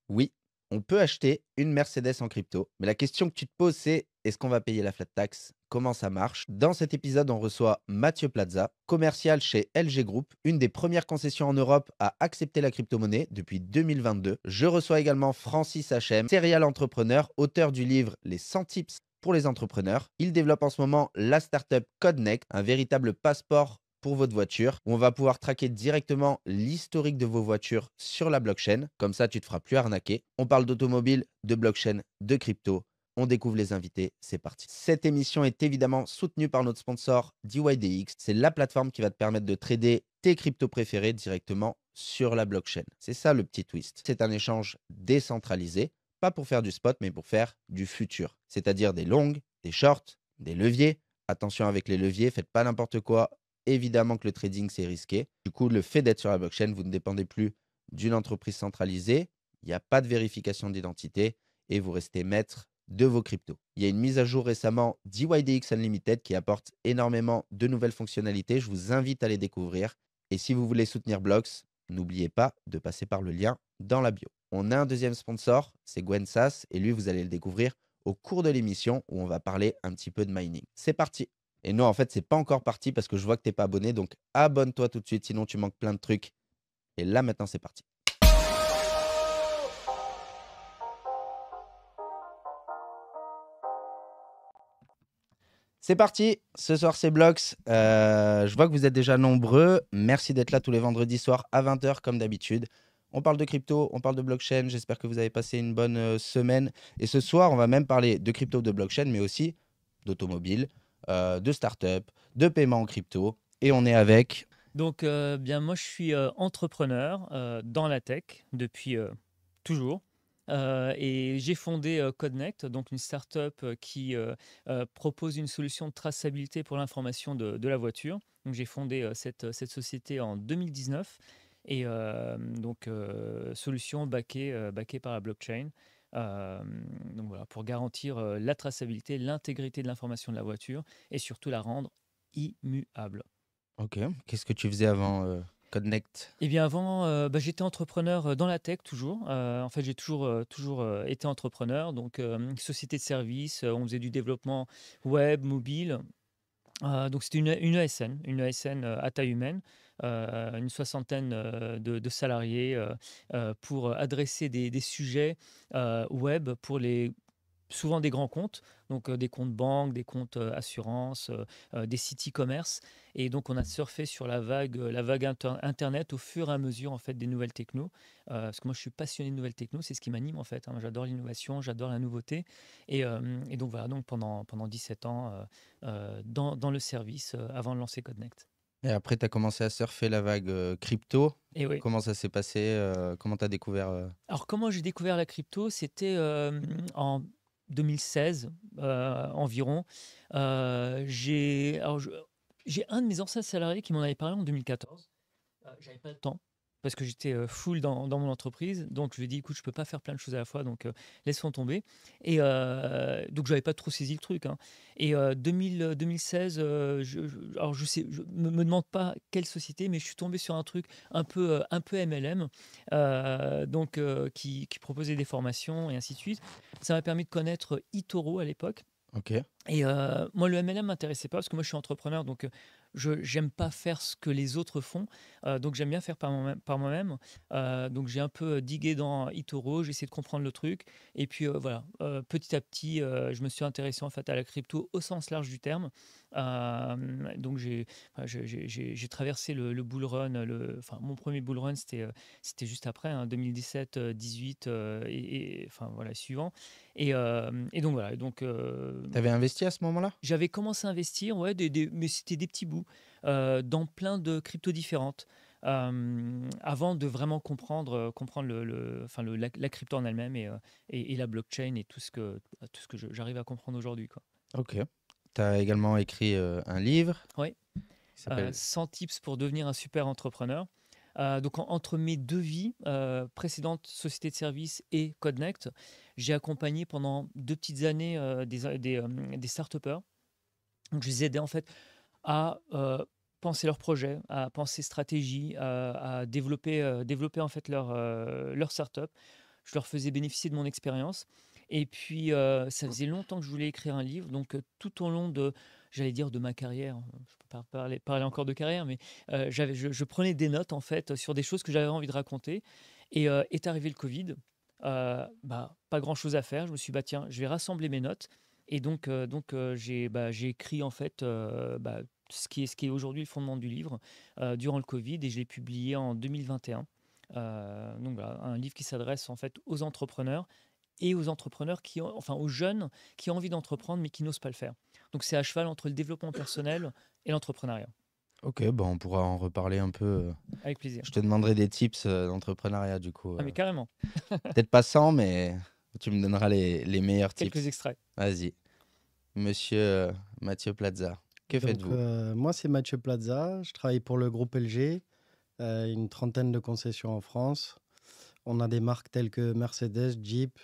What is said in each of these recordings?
Oui, on peut acheter une Mercedes en crypto, mais la question que tu te poses, c'est est-ce qu'on va payer la flat tax? Comment ça marche? Dans cet épisode, on reçoit Mathieu Plaza, commercial chez LG Group, une des premières concessions en Europe à accepter la crypto-monnaie depuis 2022. Je reçois également Francis Hachem, serial entrepreneur, auteur du livre Les 100 tips pour les entrepreneurs. Il développe en ce moment la startup Codnect, un véritable passeport pour votre voiture, où on va pouvoir traquer directement l'historique de vos voitures sur la blockchain. Comme ça, tu ne te feras plus arnaquer. On parle d'automobile, de blockchain, de crypto. On découvre les invités, c'est parti. Cette émission est évidemment soutenue par notre sponsor DYDX. C'est la plateforme qui va te permettre de trader tes cryptos préférés directement sur la blockchain. C'est ça le petit twist. C'est un échange décentralisé, pas pour faire du spot, mais pour faire du futur. C'est-à-dire des longues, des shorts, des leviers. Attention avec les leviers, faites pas n'importe quoi. Évidemment que le trading, c'est risqué. Du coup, le fait d'être sur la blockchain, vous ne dépendez plus d'une entreprise centralisée. Il n'y a pas de vérification d'identité et vous restez maître de vos cryptos. Il y a une mise à jour récemment d'YDX Unlimited qui apporte énormément de nouvelles fonctionnalités. Je vous invite à les découvrir. Et si vous voulez soutenir Blocks, n'oubliez pas de passer par le lien dans la bio. On a un deuxième sponsor, c'est Gwensas, et lui, vous allez le découvrir au cours de l'émission où on va parler un petit peu de mining. C'est parti! Et non, en fait, c'est pas encore parti parce que je vois que t'es pas abonné. Donc, abonne-toi tout de suite, sinon tu manques plein de trucs. Et là, maintenant, c'est parti. C'est parti. Ce soir, c'est Blox. Je vois que vous êtes déjà nombreux. Merci d'être là tous les vendredis soirs à 20h, comme d'habitude. On parle de crypto, on parle de blockchain. J'espère que vous avez passé une bonne semaine. Et ce soir, on va même parler de crypto, de blockchain, mais aussi d'automobile, de start-up, de paiement en crypto. Et on est avec. Donc, bien, moi, je suis entrepreneur dans la tech depuis toujours. Et j'ai fondé Codnect, donc une startup qui propose une solution de traçabilité pour l'information de la voiture. Donc, j'ai fondé cette société en 2019 et donc solution backée par la blockchain. Euh, donc voilà, pour garantir la traçabilité, l'intégrité de l'information de la voiture et surtout la rendre immuable. Ok. Qu'est-ce que tu faisais avant Connect? Eh bien avant, j'étais entrepreneur, dans la tech toujours. En fait, j'ai toujours été entrepreneur, donc société de services, on faisait du développement web, mobile. Donc c'était une ESN, à taille humaine, une soixantaine, de salariés, pour adresser des sujets, web pour les souvent des grands comptes, donc des comptes banques, des comptes assurances, des sites e-commerce. Et donc, on a surfé sur la vague internet au fur et à mesure en fait des nouvelles techno. Parce que moi, je suis passionné de nouvelles techno, c'est ce qui m'anime en fait, hein. J'adore l'innovation, j'adore la nouveauté. Et donc voilà, donc pendant 17 ans dans le service avant de lancer Codnect. Et après, tu as commencé à surfer la vague crypto. Et oui. Comment ça s'est passé? Comment tu as découvert Alors, comment j'ai découvert la crypto? C'était en 2016 environ. J'ai un de mes anciens salariés qui m'en avait parlé en 2014. J'avais pas le temps parce que j'étais full dans mon entreprise. Donc, je lui ai dit, écoute, je peux pas faire plein de choses à la fois, donc laisse-moi tomber. Et donc, j'avais pas trop saisi le truc, hein. Et 2016, alors je me demande pas quelle société, mais je suis tombé sur un truc un peu MLM, donc qui proposait des formations et ainsi de suite. Ça m'a permis de connaître eToro à l'époque. Ok. Et moi, le MLM m'intéressait pas parce que moi, je suis entrepreneur, donc je j'aime pas faire ce que les autres font, donc j'aime bien faire par moi-même. Donc j'ai un peu digué dans eToro, j'ai essayé de comprendre le truc et puis, voilà, petit à petit, je me suis intéressé, en fait, à la crypto au sens large du terme. Donc j'ai traversé le bull run, enfin, mon premier bull run, c'était juste après, hein, 2017, 18, et enfin, voilà, suivant. Et donc voilà, donc Tu avais investi à ce moment-là? j'avais commencé à investir, ouais, mais c'était des petits bouts, dans plein de cryptos différentes, avant de vraiment comprendre enfin la crypto en elle-même et la blockchain et tout ce que j'arrive à comprendre aujourd'hui, quoi. Ok. Tu as également écrit un livre Ouais, qui s'appelle. 100 tips pour devenir un super entrepreneur. Donc entre mes 2 vies, précédentes sociétés de services et Codnect, j'ai accompagné pendant 2 petites années, des start-upers. Donc je les aidais en fait à penser leur projet, à penser stratégie, à développer en fait leur startup. je leur faisais bénéficier de mon expérience. Et puis, ça faisait longtemps que je voulais écrire un livre, donc tout au long de, j'allais dire de ma carrière, je peux pas parler encore de carrière, mais je prenais des notes en fait sur des choses que j'avais envie de raconter. Et est arrivé le Covid, pas grand-chose à faire. Je me suis dit, bah tiens, je vais rassembler mes notes. Et j'ai écrit en fait ce qui est aujourd'hui le fondement du livre durant le Covid, et je l'ai publié en 2021. Donc voilà, un livre qui s'adresse en fait aux entrepreneurs et aux entrepreneurs enfin aux jeunes qui ont envie d'entreprendre mais qui n'osent pas le faire. Donc c'est à cheval entre le développement personnel et l'entrepreneuriat. Ok, bah on pourra en reparler un peu. Avec plaisir. Je te demanderai des tips d'entrepreneuriat du coup. Ah mais carrément, Peut-être pas 100, mais tu me donneras les meilleurs quelques tips. extraits. Vas-y. Monsieur Mathieu Plaza, que Donc, faites-vous? moi, c'est Mathieu Plaza. Je travaille pour le groupe LG, une trentaine de concessions en France. On a des marques telles que Mercedes, Jeep,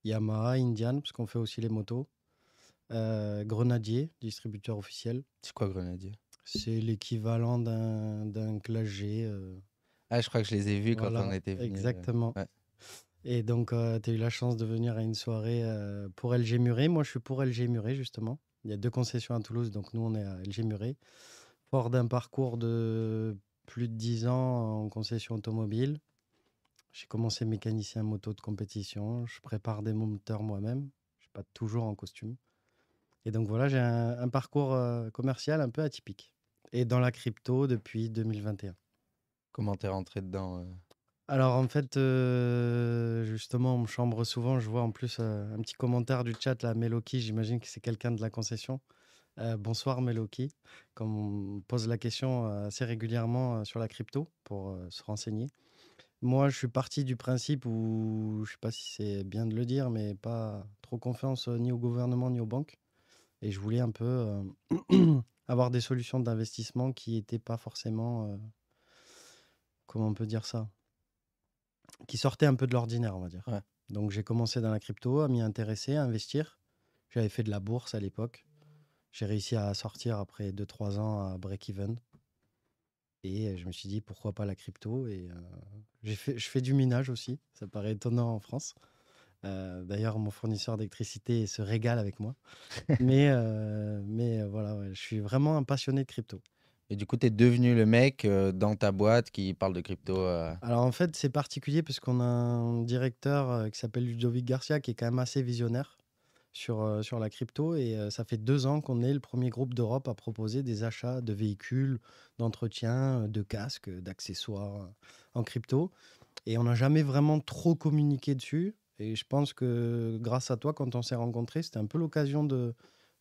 Yamaha, Indian, parce qu'on fait aussi les motos. Grenadier, distributeur officiel. C'est quoi Grenadier? C'est l'équivalent d'un Classe G. Ah, je crois que je les ai vus quand on Voilà, était venus. exactement. Ouais. Et donc, tu as eu la chance de venir à une soirée pour LG Muret. Moi, je suis pour LG Muret, justement. Il y a 2 concessions à Toulouse, donc nous, on est à LG Muret. Fort d'un parcours de plus de 10 ans en concession automobile. J'ai commencé mécanicien moto de compétition. Je prépare des moteurs moi-même. Je ne suis pas toujours en costume. Et donc voilà, j'ai un parcours commercial un peu atypique. Et dans la crypto depuis 2021. Comment t'es rentré dedans? Alors en fait, justement, on me chambre souvent. Je vois en plus un petit commentaire du chat, là, Meloki. J'imagine que c'est quelqu'un de la concession. Bonsoir Meloki. Comme on me pose la question assez régulièrement sur la crypto pour se renseigner. Moi, je suis parti du principe où, je sais pas si c'est bien de le dire, mais pas trop confiance ni au gouvernement ni aux banques. Et je voulais un peu avoir des solutions d'investissement qui n'étaient pas forcément, comment on peut dire ça, qui sortaient un peu de l'ordinaire, on va dire. Ouais. Donc j'ai commencé dans la crypto, à m'y intéresser, à investir. J'avais fait de la bourse à l'époque. J'ai réussi à sortir après 2-3 ans à break-even. Et je me suis dit, pourquoi pas la crypto? Et je fais du minage aussi. Ça paraît étonnant en France. D'ailleurs, mon fournisseur d'électricité se régale avec moi. Mais voilà, ouais, je suis vraiment un passionné de crypto. Et du coup, t'es devenu le mec dans ta boîte qui parle de crypto. Alors en fait, c'est particulier parce qu'on a un directeur qui s'appelle Ludovic Garcia qui est quand même assez visionnaire sur la crypto. Et ça fait 2 ans qu'on est le premier groupe d'Europe à proposer des achats de véhicules, d'entretien, de casques, d'accessoires en crypto. Et on n'a jamais vraiment trop communiqué dessus. Et je pense que grâce à toi, quand on s'est rencontrés, c'était un peu l'occasion de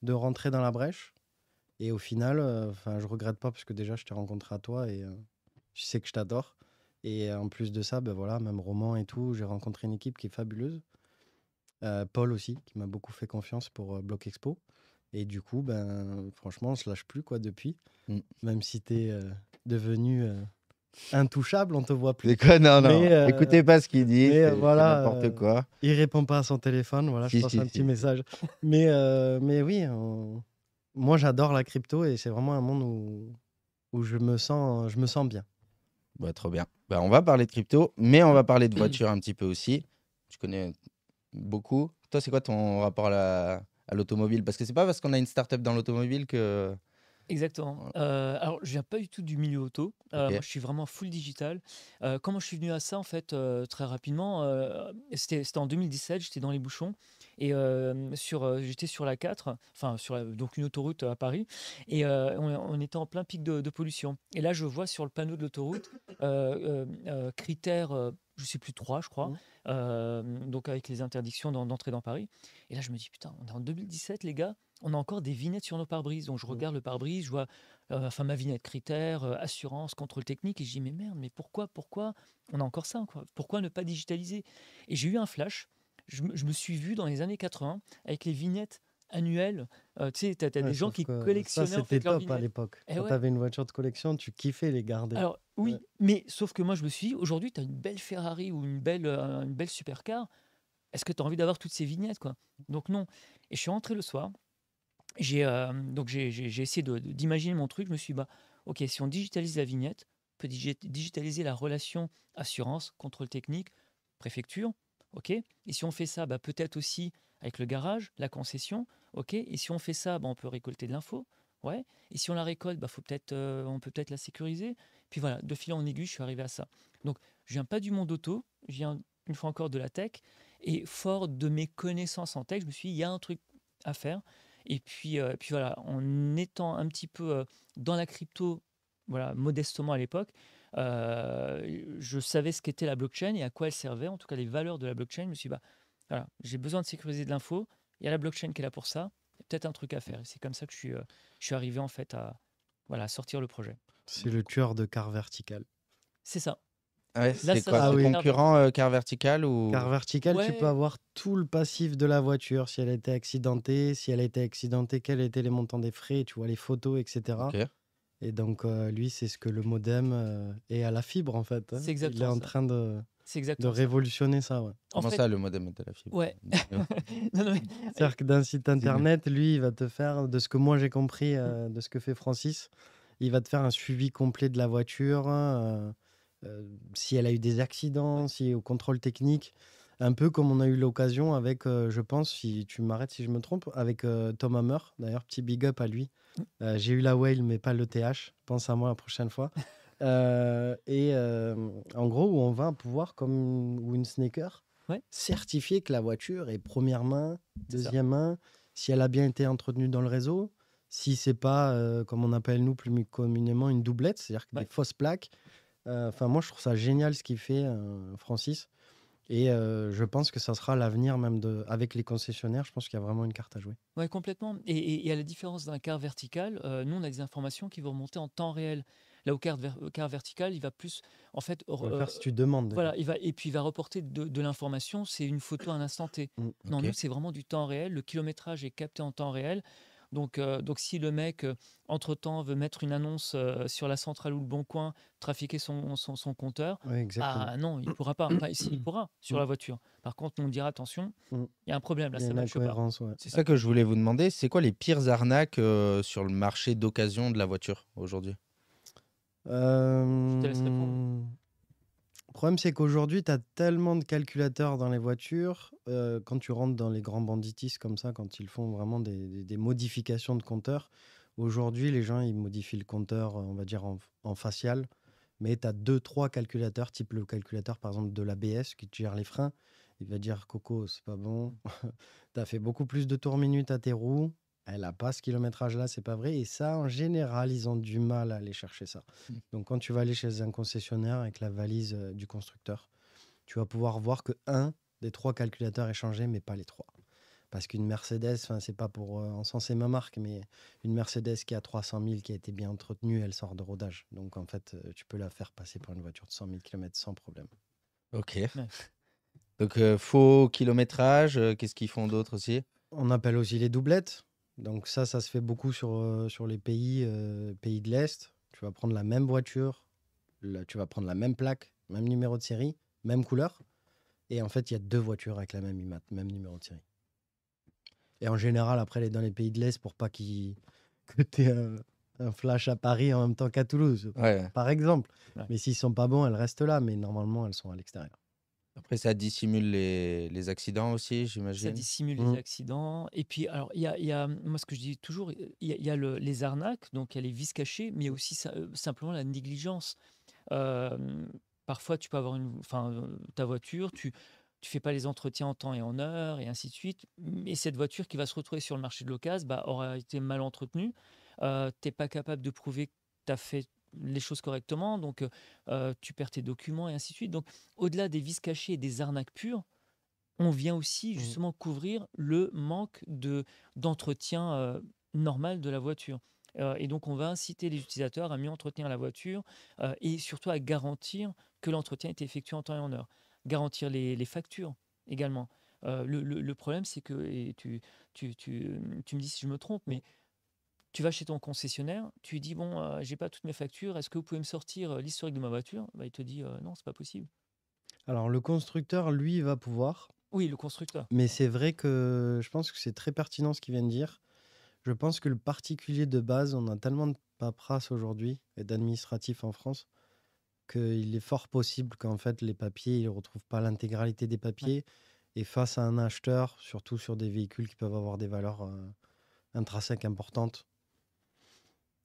rentrer dans la brèche. Et au final, je regrette pas parce que déjà, je t'ai rencontré à toi et je sais que je t'adore. Et en plus de ça, ben voilà, même Roman et tout, j'ai rencontré une équipe qui est fabuleuse. Paul aussi, qui m'a beaucoup fait confiance pour Bloc Expo. Et du coup, ben, franchement, on se lâche plus quoi depuis. Mm. Même si tu es devenu intouchable, on te voit plus. C'est quoi? Non, non. Mais, Écoutez pas ce qu'il dit. mais C'est voilà, n'importe quoi. il répond pas à son téléphone. Voilà, je Si, passe si, un petit si. message. Mais oui, moi j'adore la crypto et c'est vraiment un monde où je me sens bien. Bah, trop bien. Bah, on va parler de crypto, mais on va parler de voiture un petit peu aussi. Tu connais beaucoup. Toi, c'est quoi ton rapport à l'automobile? Parce que c'est pas parce qu'on a une startup dans l'automobile que. Exactement. Alors, je viens pas du tout du milieu auto. Ok. Moi, je suis vraiment full digital. Comment je suis venu à ça, en fait, très rapidement, c'était en 2017, j'étais dans les bouchons et j'étais sur la 4, enfin, donc une autoroute à Paris, et on était en plein pic de pollution. Et là, je vois sur le panneau de l'autoroute critères, je sais plus, 3, je crois, Mhm. donc avec les interdictions d'entrer dans Paris. Et là, je me dis, putain, on est en 2017, les gars. On a encore des vignettes sur nos pare-brises. Donc je regarde le pare-brise, je vois ma vignette critères, assurance, contrôle technique, et je dis mais merde, mais pourquoi on a encore ça, quoi? Pourquoi ne pas digitaliser? Et j'ai eu un flash. Je me suis vu dans les années 80 avec les vignettes annuelles. Tu sais, t'as Ouais, des gens sauf qui que ça, collectionnaient en c'était fait leurs top à vignettes. l'époque. Et Quand tu ouais. avais une voiture de collection, tu kiffais les garder. Alors Ouais. oui, mais sauf que moi je me suis dit, aujourd'hui, tu as une belle Ferrari ou une belle supercar. Est-ce que tu as envie d'avoir toutes ces vignettes, quoi? Donc non. Et je suis rentré le soir. J'ai essayé d'imaginer mon truc. Je me suis dit, bah, ok, si on digitalise la vignette, on peut digitaliser la relation assurance, contrôle technique, préfecture. OK. Et si on fait ça, peut-être aussi avec le garage, la concession, OK. Et si on fait ça, on peut récolter de l'info, ouais. Et si on la récolte, on peut peut-être la sécuriser. Puis voilà, de fil en aiguille, je suis arrivé à ça. Donc, je viens pas du monde auto, je viens une fois encore de la tech. Et fort de mes connaissances en tech, je me suis dit, il y a un truc à faire. Et puis voilà, en étant un petit peu dans la crypto, voilà, modestement à l'époque, je savais ce qu'était la blockchain et à quoi elle servait, en tout cas les valeurs de la blockchain. Je me suis dit, voilà, j'ai besoin de sécuriser de l'info. Il y a la blockchain qui est là pour ça. Il y a peut-être un truc à faire. Et c'est comme ça que je suis arrivé en fait à voilà, sortir le projet. C'est le tueur de car vertical. C'est ça. Ouais, Là, c'est ça quoi? Ah C'est oui. concurrent car vertical Car ou... vertical, tu peux Ouais, avoir tout le passif de la voiture, si elle a été accidentée, si elle a été accidentée, quels étaient les montants des frais, tu vois les photos, etc. Ok. Et donc, lui, c'est ce que le modem est à la fibre, en fait. c'est Il est exactement en ça. train de C'est exactement ça. révolutionner ça, ouais. En Comment fait, ça, le modem est à la fibre? ouais. Dis-moi. Non, non, mais, C'est-à-dire que d'un site Dis-moi. internet, lui, il va te faire, de ce que moi j'ai compris de ce que fait Francis, il va te faire un suivi complet de la voiture, si elle a eu des accidents, si au contrôle technique, un peu comme on a eu l'occasion avec, je pense, si tu m'arrêtes si je me trompe, avec Tom Hammer, d'ailleurs, petit big up à lui. J'ai eu la whale, mais pas le TH, pense à moi la prochaine fois. En gros, où on va pouvoir, comme ou une sneaker, ouais, certifier que la voiture est première main, c'est ça. deuxième main, si elle a bien été entretenue dans le réseau, si c'est pas, comme on appelle nous plus communément, une doublette, c'est-à-dire que des Ouais. fausses plaques. Enfin, moi, je trouve ça génial ce qu'il fait, Francis. Et je pense que ça sera l'avenir même avec les concessionnaires. Je pense qu'il y a vraiment une carte à jouer. Ouais, complètement. Et à la différence d'un quart vertical, nous, on a des informations qui vont remonter en temps réel. Là, au quart vertical, il va plus, en fait, Tu peux le faire si tu demandes déjà. voilà, et puis il va reporter de l'information. C'est une photo à un instant T. Mm. Non, Ok. nous, c'est vraiment du temps réel. Le kilométrage est capté en temps réel. Donc si le mec, entre-temps, veut mettre une annonce sur la centrale ou le Bon Coin, trafiquer son compteur, Oui, exactement. non, il ne pourra pas. Enfin, si, il pourra sur Mm. la voiture. Par contre, nous, on dira, attention, Mm. il y a un problème, là, Il y a ça une ne matche pas. incohérence, ouais. C'est ça que je voulais vous demander. C'est quoi les pires arnaques sur le marché d'occasion de la voiture aujourd'hui? Je te laisse répondre. Le problème, c'est qu'aujourd'hui, tu as tellement de calculateurs dans les voitures. Quand tu rentres dans les grands banditistes comme ça, quand ils font vraiment des modifications de compteurs, aujourd'hui, les gens, ils modifient le compteur, on va dire, en facial. Mais tu as 2, 3 calculateurs, type le calculateur, par exemple, de l'ABS qui te gère les freins. Il va dire, Coco, c'est pas bon. Tu as fait beaucoup plus de tours minutes à tes roues. Elle n'a pas ce kilométrage-là, c'est pas vrai. Et ça, en général, ils ont du mal à aller chercher ça. Mm. Donc, quand tu vas aller chez un concessionnaire avec la valise du constructeur, tu vas pouvoir voir que un des 3 calculateurs est changé, mais pas les 3. Parce qu'une Mercedes, c'est pas pour encenser ma marque, mais une Mercedes qui a 300 000, qui a été bien entretenue, elle sort de rodage. Donc, en fait, tu peux la faire passer pour une voiture de 100 000 km sans problème. Ok. Ouais. Donc, faux kilométrage, qu'est-ce qu'ils font d'autre aussi? On appelle aussi les doublettes. Donc ça se fait beaucoup sur les pays de l'Est. Tu vas prendre la même voiture, tu vas prendre la même plaque, même numéro de série, même couleur. Et en fait, il y a 2 voitures avec la même IMAT, même numéro de série. Et en général, après, dans les pays de l'Est, pour pas que tu aies un flash à Paris en même temps qu'à Toulouse, Ouais. par exemple. Ouais. Mais s'ils sont pas bons, elles restent là. Mais normalement, elles sont à l'extérieur. Après, ça dissimule les accidents aussi, Ça j'imagine. dissimule Mm. les accidents. Et puis, alors, il y a, moi, ce que je dis toujours, il y a les arnaques, donc il y a les vices cachés, mais il y a aussi simplement la négligence. Euh, Parfois, tu peux avoir ta voiture, tu fais pas les entretiens en temps et en heure, et ainsi de suite. Et cette voiture qui va se retrouver sur le marché de l'occasion aura été mal entretenue. Tu n'es pas capable de prouver que tu as fait les choses correctement, donc tu perds tes documents, et ainsi de suite. Donc, au-delà des vices cachés et des arnaques pures, on vient aussi Mm. justement couvrir le manque d'entretien normal de la voiture. Et donc, on va inciter les utilisateurs à mieux entretenir la voiture et surtout à garantir que l'entretien est effectué en temps et en heure. Garantir les factures également. Le problème, c'est que, et tu me dis si je me trompe, mais tu vas chez ton concessionnaire, tu lui dis, bon, j'ai pas toutes mes factures, est-ce que vous pouvez me sortir l'historique de ma voiture? Il te dit, non, c'est pas possible. Alors, le constructeur, lui, va pouvoir. Oui, le constructeur. Mais c'est vrai que je pense que c'est très pertinent ce qu'il vient de dire. Je pense que le particulier de base, on a tellement de paperasse aujourd'hui et d'administratifs en France qu'il est fort possible qu'en fait, les papiers, ils ne retrouvent pas l'intégralité des papiers. Et face à un acheteur, surtout sur des véhicules qui peuvent avoir des valeurs intrinsèques importantes,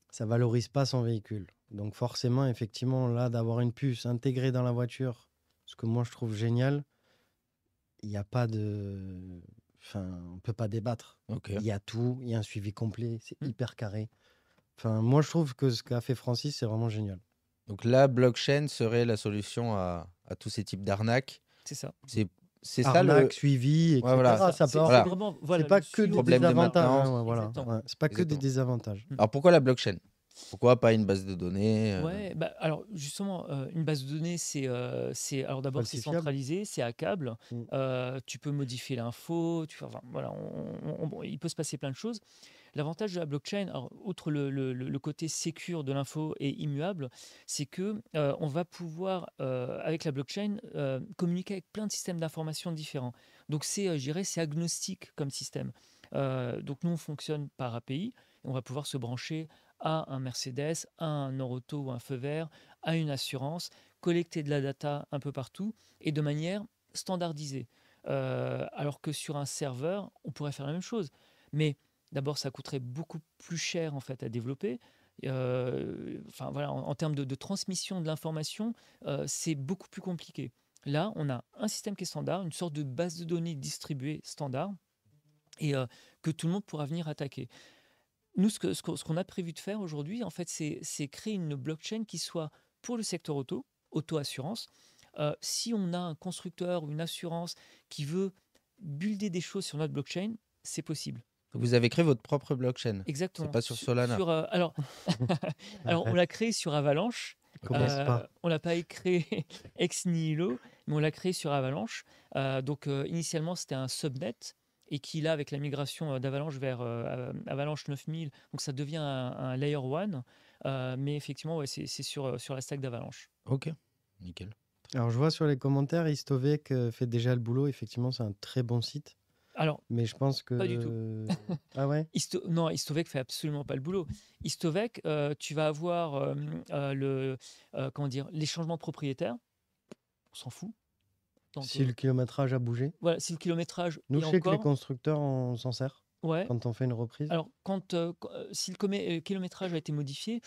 ça valorise pas son véhicule. Donc forcément, effectivement, là, d'avoir une puce intégrée dans la voiture, ce que moi je trouve génial, il n'y a pas de... Enfin, on peut pas débattre. Ok. Il y a tout, il y a un suivi complet, c'est Mm. hyper carré. Enfin, moi je trouve que ce qu'a fait Francis, c'est vraiment génial. Donc la blockchain serait la solution à tous ces types d'arnaques. C'est ça. C'est ça le Arnaque, suivi, etc. voilà. Ça peut C'est avoir Voilà. vraiment voilà, c'est pas le que des suivi Problème de désavantages. maintenance. Hein, ouais, voilà. Exactement. Ouais, c'est pas que des Exactement. désavantages. Alors pourquoi la blockchain? Pourquoi pas une base de données Ouais, bah, alors justement, une base de données, alors d'abord c'est Falsifiable. centralisé, c'est à câble, Mm. tu peux modifier l'info, enfin, voilà, bon, il peut se passer plein de choses. L'avantage de la blockchain, alors, outre le côté sécure de l'info et immuable, c'est que on va pouvoir, avec la blockchain, communiquer avec plein de systèmes d'information différents. Donc je dirais, c'est agnostique comme système. Donc nous, on fonctionne par API, et on va pouvoir se brancher à un Mercedes, à un Noroto ou un feu vert, à une assurance, collecter de la data un peu partout et de manière standardisée. Alors que sur un serveur, on pourrait faire la même chose. Mais d'abord, ça coûterait beaucoup plus cher en fait à développer. Enfin voilà, en termes de transmission de l'information, c'est beaucoup plus compliqué. Là, on a un système qui est standard, une sorte de base de données distribuée standard et que tout le monde pourra venir attaquer. Nous, ce qu'on a prévu de faire aujourd'hui, en fait, c'est créer une blockchain qui soit pour le secteur auto-assurance. Si on a un constructeur ou une assurance qui veut builder des choses sur notre blockchain, c'est possible. Vous avez créé votre propre blockchain. C'est Exactement. pas sur Solana. Alors, on l'a créé sur Avalanche. Commence pas. On l'a pas créé ex nihilo, mais on l'a créé sur Avalanche. Donc, initialement, c'était un subnet et qui, là, avec la migration d'Avalanche vers Avalanche 9000, donc ça devient un layer 1. Mais effectivement, ouais, c'est sur la stack d'Avalanche. Ok, nickel. Alors, je vois sur les commentaires, Istovec fait déjà le boulot. Effectivement, c'est un très bon site. Alors, Mais je pense que... pas du tout. Ah ouais? Non, Istovec fait absolument pas le boulot. Istovec, tu vas avoir comment dire, les changements de propriétaire. On s'en fout. Donc, Si le kilométrage a bougé. voilà, si le kilométrage Nous, est je sais que les encore, constructeurs, on s'en sert ouais. quand on fait une reprise. Alors, si le kilométrage a été modifié,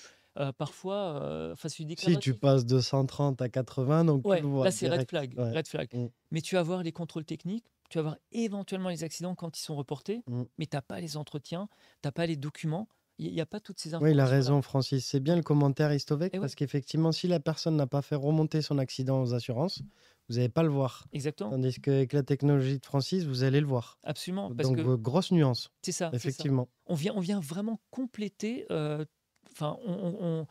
parfois, enfin, c'est Si tu déclaratif. passes de 130 à 80, donc tu Ouais, le vois là c'est red direct. flag, Ouais. red flag. Mm. Mais tu vas voir les contrôles techniques, tu vas voir éventuellement les accidents quand ils sont reportés, Mm. mais tu n'as pas les entretiens, tu n'as pas les documents, il n'y a pas toutes ces Oui, il a informations-là. raison, Francis. C'est bien le commentaire Istovec Et ouais. parce qu'effectivement, si la personne n'a pas fait remonter son accident aux assurances, vous n'allez pas le voir. Exactement, Tandis qu'avec la technologie de Francis, vous allez le voir. absolument, parce Donc, que grosse nuance, c'est ça. effectivement. On vient vraiment compléter. Enfin, on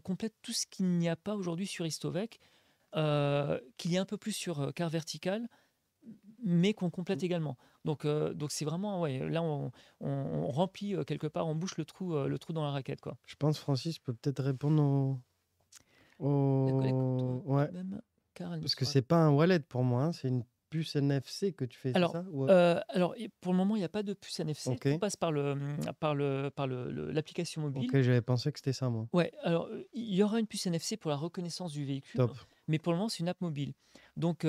complète tout ce qu'il n'y a pas aujourd'hui sur Istovec, qu'il y a un peu plus sur Car Vertical, mais qu'on complète également. Donc c'est vraiment, ouais, là on remplit quelque part, on bouche le trou dans la raquette, quoi. Je pense Francis peut peut-être répondre au... Ouais, Même, car elle ne parce que sera- c'est pas un wallet pour moi, hein, c'est une puce NFC que tu fais, c'est Alors, ça? alors, pour le moment, il n'y a pas de puce NFC. Ok. Tout passe par l'application mobile. Ok, j'avais pensé que c'était ça, moi. Ouais, alors il y aura une puce NFC pour la reconnaissance du véhicule, Top. mais pour le moment, c'est une app mobile. Donc,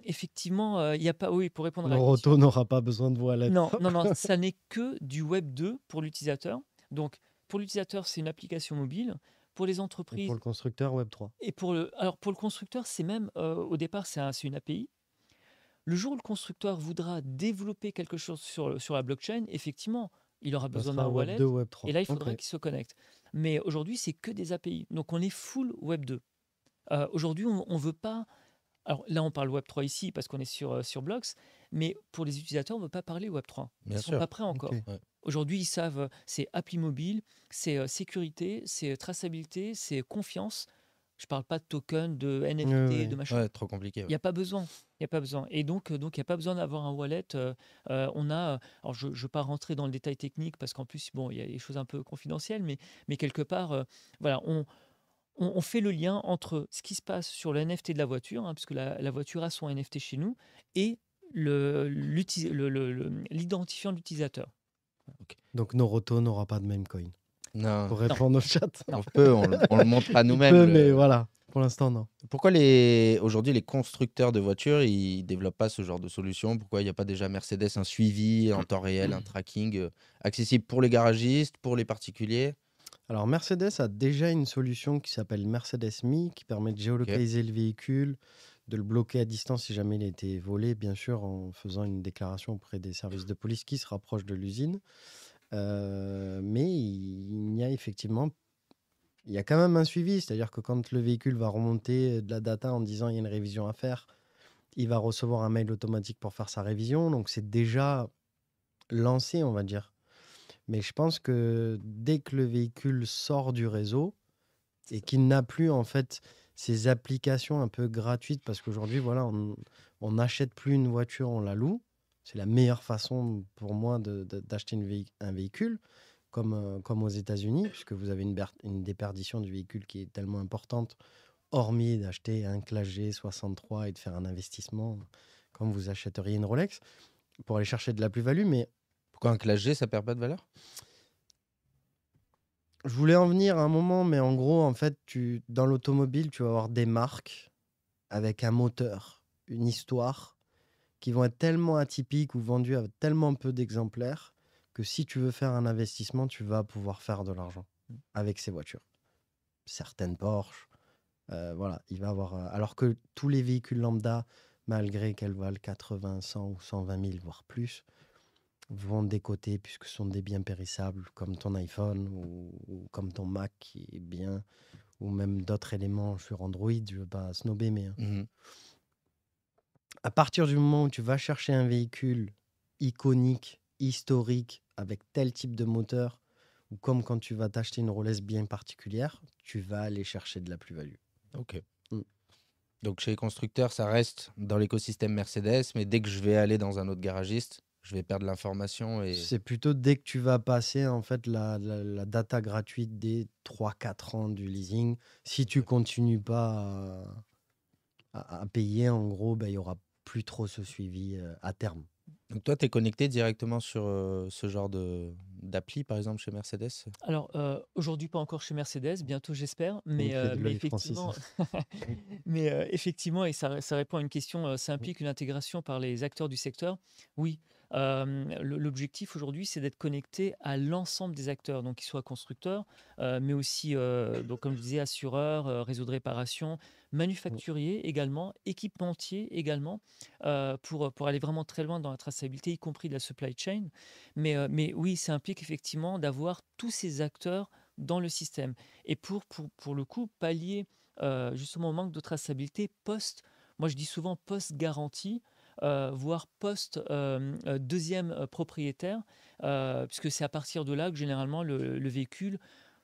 effectivement, il n'y a pas. Oui, pour répondre à la Noroto question. n'aura pas besoin de wallet. Non, ça n'est que du Web 2 pour l'utilisateur. Donc, pour l'utilisateur, c'est une application mobile. Pour les Et entreprises pour le constructeur, Web 3. et pour le constructeur, c'est même au départ, c'est une API. Le jour où le constructeur voudra développer quelque chose sur la blockchain, effectivement, il aura Ça besoin sera d'un Web wallet. 2, Web 3. Et là, il faudra Ok. qu'il se connecte. Mais aujourd'hui, c'est que des API. Donc, on est full Web 2. Aujourd'hui, on ne veut pas. Alors là, on parle Web 3 ici parce qu'on est sur Blocks. Mais pour les utilisateurs, on ne veut pas parler Web 3. Ils Bien ne sont sûr. pas prêts encore. Ok. Ouais. Aujourd'hui, ils savent, c'est appli mobile, c'est sécurité, c'est traçabilité, c'est confiance. Je ne parle pas de token, de NFT, Ouais. de machin. Ouais, trop compliqué. Il Ouais. n'y a pas besoin. Il n'y a pas besoin. Et donc, il n'y a pas besoin d'avoir un wallet. On a, alors je ne veux pas rentrer dans le détail technique parce qu'en plus, bon, il y a des choses un peu confidentielles, mais quelque part, voilà, on fait le lien entre ce qui se passe sur le NFT de la voiture, hein, puisque la voiture a son NFT chez nous, et l'identifiant de l'utilisateur. Donc Noroto n'aura pas de meme coin. Non, pour Non, répondre au chat. non. on le montre à Il nous-mêmes. peut, mais voilà, pour l'instant, non. Pourquoi aujourd'hui les constructeurs de voitures ils développent pas ce genre de solution? Pourquoi il n'y a pas déjà Mercedes un suivi en temps réel, un tracking accessible pour les garagistes, pour les particuliers? Alors, Mercedes a déjà une solution qui s'appelle Mercedes Me, qui permet de Ok. géolocaliser le véhicule, de le bloquer à distance si jamais il a été volé, bien sûr, en faisant une déclaration auprès des services de police qui se rapprochent de l'usine. Mais il y a effectivement, il y a quand même un suivi, c'est-à-dire que quand le véhicule va remonter de la data en disant il y a une révision à faire, il va recevoir un mail automatique pour faire sa révision. Donc, c'est déjà lancé, on va dire. Mais je pense que dès que le véhicule sort du réseau et qu'il n'a plus en fait ces applications un peu gratuites, parce qu'aujourd'hui, voilà, on n'achète plus une voiture, on la loue. C'est la meilleure façon pour moi d'acheter un véhicule, comme aux États-Unis, puisque vous avez une déperdition du véhicule qui est tellement importante, hormis d'acheter un Classe G 63 et de faire un investissement comme vous achèteriez une Rolex pour aller chercher de la plus-value. Mais Pourquoi un Classe G ça perd pas de valeur? je voulais en venir à un moment, mais en gros, en fait, dans l'automobile, tu vas avoir des marques avec un moteur, une histoire, qui vont être tellement atypiques ou vendues à tellement peu d'exemplaires que si tu veux faire un investissement, tu vas pouvoir faire de l'argent avec ces voitures. Certaines Porsche, voilà, il va avoir. Alors que tous les véhicules lambda, malgré qu'elles valent 80, 100 ou 120 000, voire plus, vont décoter puisque ce sont des biens périssables comme ton iPhone ou comme ton Mac qui est bien, ou même d'autres éléments sur Android. Je veux pas snober, mais Mhm. à partir du moment où tu vas chercher un véhicule iconique, historique, avec tel type de moteur, ou comme quand tu vas t'acheter une Rolex bien particulière, tu vas aller chercher de la plus-value. Ok. Mm. Donc chez les constructeurs, ça reste dans l'écosystème Mercedes, mais dès que je vais aller dans un autre garagiste, je vais perdre l'information et C'est plutôt dès que tu vas passer en fait la data gratuite des 3-4 ans du leasing. Si tu continues pas à payer, en gros, ben, il y aura plus trop ce suivi à terme. donc toi, tu es connecté directement sur ce genre d'appli, par exemple, chez Mercedes? Alors, aujourd'hui, pas encore chez Mercedes, bientôt j'espère, Il me fait de mais l'œil, Francis. effectivement, effectivement, et ça répond à une question, ça implique une intégration par les acteurs du secteur. Oui, l'objectif aujourd'hui, c'est d'être connecté à l'ensemble des acteurs, donc qu'ils soient constructeurs, mais aussi, donc comme je disais, assureurs, réseaux de réparation, manufacturiers également, équipementiers également, pour aller vraiment très loin dans la traçabilité, y compris de la supply chain. Mais oui, ça implique effectivement d'avoir tous ces acteurs dans le système. Et pour le coup, pallier justement au manque de traçabilité moi je dis souvent post-garantie, voire post-deuxième propriétaire, puisque c'est à partir de là que généralement le véhicule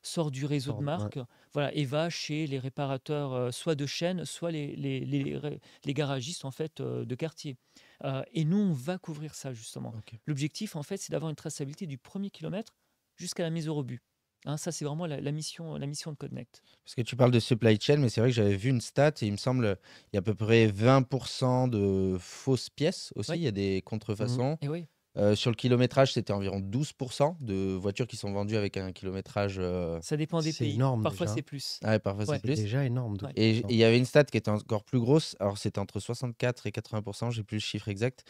sort du réseau de Ouais. marque, voilà, et va chez les réparateurs, soit de chaîne, soit les garagistes en fait, de quartier. Et nous, on va couvrir ça justement. Ok. L'objectif, en fait, c'est d'avoir une traçabilité du premier kilomètre jusqu'à la mise au rebut. Hein, ça, c'est vraiment la mission de Codnect. Parce que tu parles de supply chain, mais c'est vrai que j'avais vu une stat et il me semble il y a à peu près 20% de fausses pièces aussi. Oui, Il y a des contrefaçons. et oui. Sur le kilométrage, c'était environ 12% de voitures qui sont vendues avec un kilométrage. Ça dépend des C'est pays. énorme Parfois, déjà. c'est plus. Ouais, parfois c'est Ouais, C'est plus. déjà énorme, ouais. Et 12%. il y avait une stat qui était encore plus grosse. Alors, c'était entre 64 et 80%, j'ai plus le chiffre exact,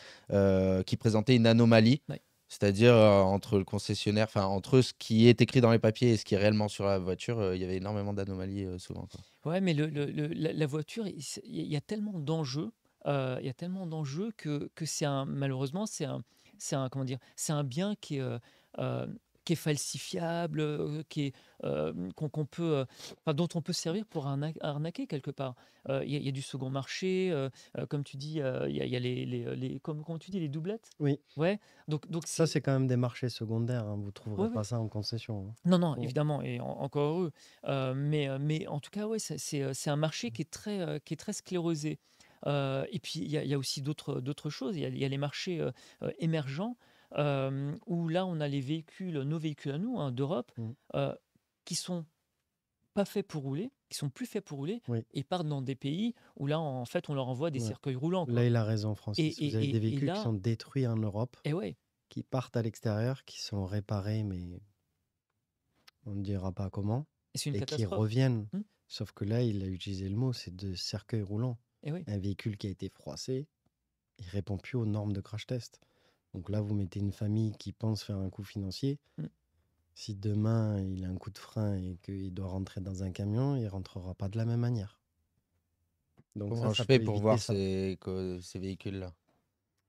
qui présentait une anomalie. Ouais. C'est-à-dire entre le concessionnaire, enfin entre ce qui est écrit dans les papiers et ce qui est réellement sur la voiture, il y avait énormément d'anomalies souvent, quoi. Ouais, mais la voiture, il y a tellement d'enjeux, il y a tellement d'enjeux que malheureusement, comment dire, c'est un bien euh, qui est falsifiable, qu'on peut, enfin, dont on peut servir pour arnaquer quelque part. Il y a du second marché, comme tu dis, il y a comment tu dis, les doublettes. Oui, Ouais, donc ça c'est quand même des marchés secondaires, hein. Vous ne trouverez ouais, ouais. pas ça en concession, hein. Non, non, Mm. évidemment, et encore heureux. Mais en tout cas, ouais, c'est un marché qui est très sclérosé. Et puis, il y a aussi d'autres choses. Il y a les marchés émergents, où là, on a nos véhicules à nous, hein, d'Europe, Mm. qui sont pas faits pour rouler, qui sont plus faits pour rouler, Oui, et partent dans des pays où là, en fait, on leur envoie des ouais. cercueils roulants, Là, quoi. il a raison, Et, Francis. Vous avez et, des et, et véhicules qui là, sont détruits en Europe, et ouais, qui partent à l'extérieur, qui sont réparés, mais on ne dira pas comment, Et c'est une et qui catastrophe. reviennent. Hmm. Sauf que là, il a utilisé le mot, c'est de cercueil roulant. Et oui. Un véhicule qui a été froissé, il répond plus aux normes de crash test. Donc là, vous mettez une famille qui pense faire un coup financier. Hmm. Si demain, il a un coup de frein et qu'il doit rentrer dans un camion, il rentrera pas de la même manière. Donc Comment je ça fais peut pour éviter voir ça. ces véhicules-là?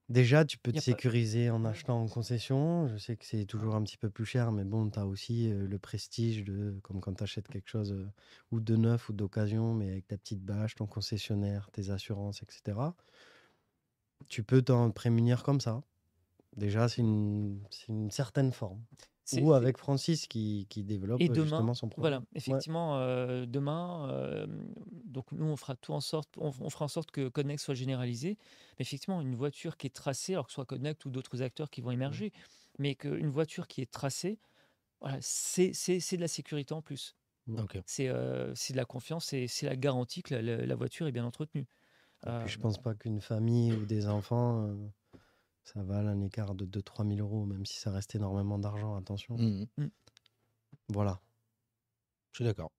Déjà, tu peux Il te y a pas. sécuriser en Ouais. achetant en concession. Je sais que c'est toujours un petit peu plus cher, mais bon, tu as aussi le prestige de, comme quand tu achètes quelque chose ou de neuf ou d'occasion, mais avec ta petite bâche, ton concessionnaire, tes assurances, etc. Tu peux t'en prémunir comme ça. Déjà, c'est une certaine forme. C'est, Ou c'est- avec Francis qui développe Et demain, justement son voilà, produit. Ouais. effectivement, demain, donc nous, on fera tout en sorte, on fera en sorte que Connect soit généralisé. Mais effectivement, une voiture qui est tracée, alors que ce soit Connect ou d'autres acteurs qui vont émerger, mais qu'une voiture qui est tracée, voilà, c'est de la sécurité en plus. Ok. C'est de la confiance, c'est la garantie que la voiture est bien entretenue. Et puis, je Euh, pense pas qu'une famille ou des enfants, ça vale un écart de 2-3 000 euros, même si ça reste énormément d'argent, attention. Mhm. Voilà. Je suis d'accord.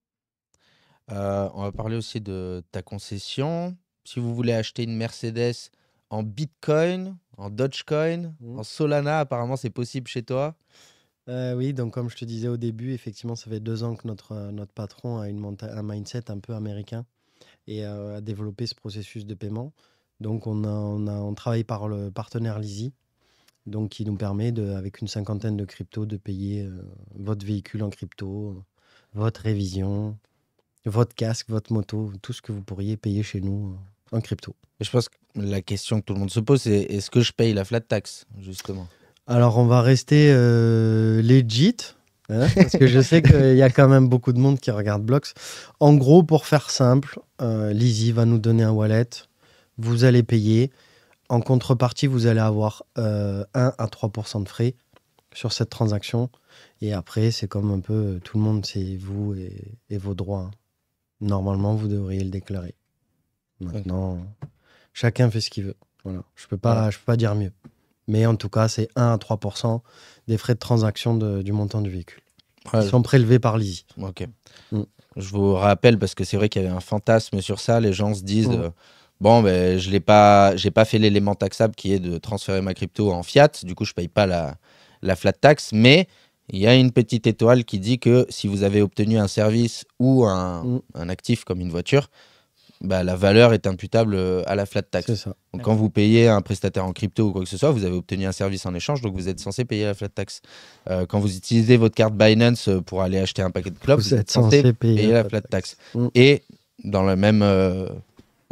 On va parler aussi de ta concession. Si vous voulez acheter une Mercedes en Bitcoin, en Dogecoin, Mhm. en Solana, apparemment c'est possible chez toi. Oui, donc comme je te disais au début, effectivement, ça fait 2 ans que notre patron a un mindset un peu américain et a développé ce processus de paiement. Donc on travaille par le partenaire Lizzy, donc qui nous permet, avec une cinquantaine de cryptos, de payer votre véhicule en crypto, votre révision, votre casque, votre moto, tout ce que vous pourriez payer chez nous en crypto. Je pense que la question que tout le monde se pose, c'est est-ce que je paye la flat tax, justement? Alors, on va rester legit, hein, parce que je sais qu'il y a quand même beaucoup de monde qui regarde Blox. En gros, pour faire simple, Lizzy va nous donner un wallet. Vous allez payer. En contrepartie, vous allez avoir 1 à 3% de frais sur cette transaction. Et après, c'est comme un peu tout le monde, c'est vous et vos droits, hein. Normalement, vous devriez le déclarer. Maintenant, chacun fait ce qu'il veut. Voilà. Je peux pas dire mieux. Mais en tout cas, c'est 1 à 3% des frais de transaction du montant du véhicule. Ouais, Ils sont prélevés par Lizzy. Ok. Mm. Je vous rappelle, parce que c'est vrai qu'il y avait un fantasme sur ça, les gens se disent Mm. bon, ben, j'ai pas fait l'élément taxable qui est de transférer ma crypto en fiat, du coup, je paye pas la flat tax, mais il y a une petite étoile qui dit que si vous avez obtenu un service ou un actif comme une voiture, bah, la valeur est imputable à la flat tax. C'est ça. Donc, quand vous payez un prestataire en crypto ou quoi que ce soit, vous avez obtenu un service en échange, donc vous êtes censé payer la flat tax. Quand vous utilisez votre carte Binance pour aller acheter un paquet de clopes, vous êtes censé payer la flat tax. Et dans la même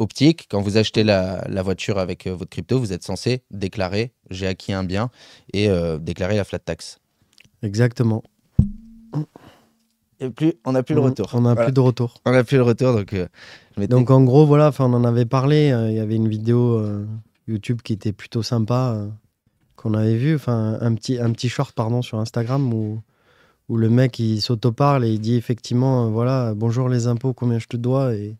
optique, quand vous achetez la voiture avec votre crypto, vous êtes censé déclarer j'ai acquis un bien et déclarer la flat tax. Exactement. Et on n'a plus le retour. On n'a plus de retour. On n'a plus le retour, donc donc en gros, voilà, on en avait parlé. Il y avait une vidéo YouTube qui était plutôt sympa qu'on avait vue. Enfin, un petit short, pardon, sur Instagram où le mec il s'auto-parle et il dit effectivement, voilà, bonjour les impôts, combien je te dois et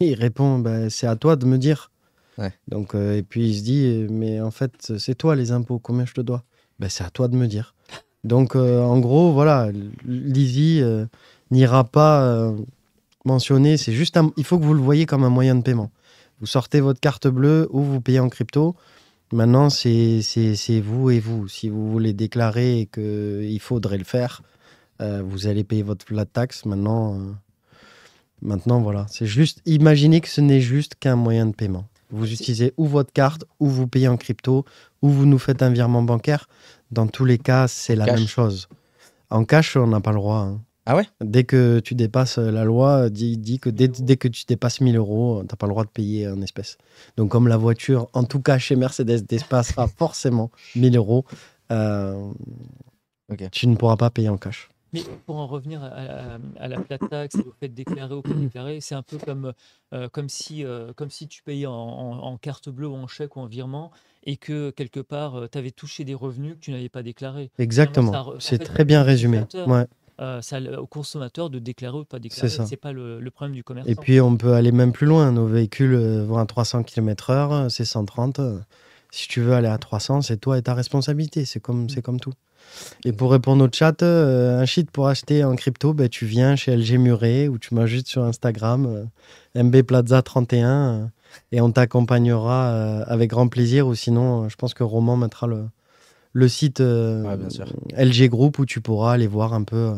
il répond, bah, c'est à toi de me dire. Ouais. Donc, et puis il se dit, mais en fait, c'est toi les impôts, combien je te dois? Bah, c'est à toi de me dire. Donc, en gros, voilà, Lizzy n'ira pas mentionner. C'est juste, il faut que vous le voyez comme un moyen de paiement. Vous sortez votre carte bleue ou vous payez en crypto. Maintenant, c'est vous et vous. Si vous voulez déclarer et qu'il faudrait le faire, vous allez payer votre flat tax. Maintenant, voilà. C'est juste, imaginez que ce n'est juste qu'un moyen de paiement. Vous utilisez ou votre carte, ou vous payez en crypto, ou vous nous faites un virement bancaire. Dans tous les cas, c'est la même chose. En cash, on n'a pas le droit. Hein. Ah ouais? Dès que tu dépasses la loi, dit que dès que tu dépasses 1 000 euros, tu n'as pas le droit de payer en espèces. Donc, comme la voiture, en tout cas chez Mercedes, dépassera forcément 1 000 euros, tu ne pourras pas payer en cash. Mais pour en revenir à la flat tax et au fait de déclarer ou pas déclarer, c'est un peu comme si tu payais en carte bleue ou en chèque ou en virement et que quelque part tu avais touché des revenus que tu n'avais pas déclarés. Exactement, c'est très bien résumé. Ouais. C'est au consommateur de déclarer ou de pas déclarer. C'est ça. C'est pas le problème du commerçant. Et puis on peut aller même plus loin. Nos véhicules vont à 300 km/h, c'est 130. Si tu veux aller à 300, c'est toi et ta responsabilité. C'est comme tout. Et pour répondre au chat, un cheat pour acheter en crypto, ben, tu viens chez LG Muret ou tu m'ajoutes sur Instagram, mbplaza31, et on t'accompagnera avec grand plaisir. Ou sinon, je pense que Roman mettra le site bien sûr. LG Group où tu pourras aller voir un peu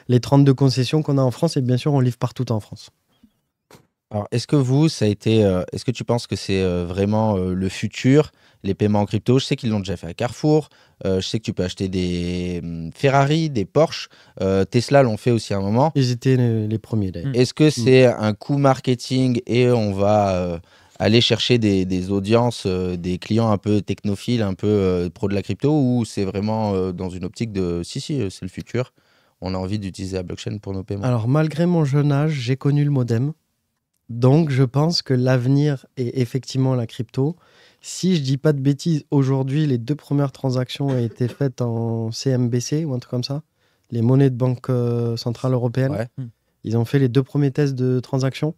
les 32 concessions qu'on a en France. Et bien sûr, on livre partout en France. Alors, est-ce que tu penses que c'est vraiment le futur, les paiements en crypto? Je sais qu'ils l'ont déjà fait à Carrefour. Je sais que tu peux acheter des Ferrari, des Porsche. Tesla l'ont fait aussi à un moment. Ils étaient les premiers d'ailleurs. Est-ce que c'est un coup marketing et on va aller chercher des audiences, des clients un peu technophiles, un peu pro de la crypto, ou c'est vraiment dans une optique de si, c'est le futur, on a envie d'utiliser la blockchain pour nos paiements? Alors, malgré mon jeune âge, j'ai connu le modem. Donc, je pense que l'avenir est effectivement la crypto. Si je dis pas de bêtises, aujourd'hui, les 2 premières transactions ont été faites en CMBC ou un truc comme ça, les monnaies de banque centrale européenne. Ouais. Ils ont fait les 2 premiers tests de transactions.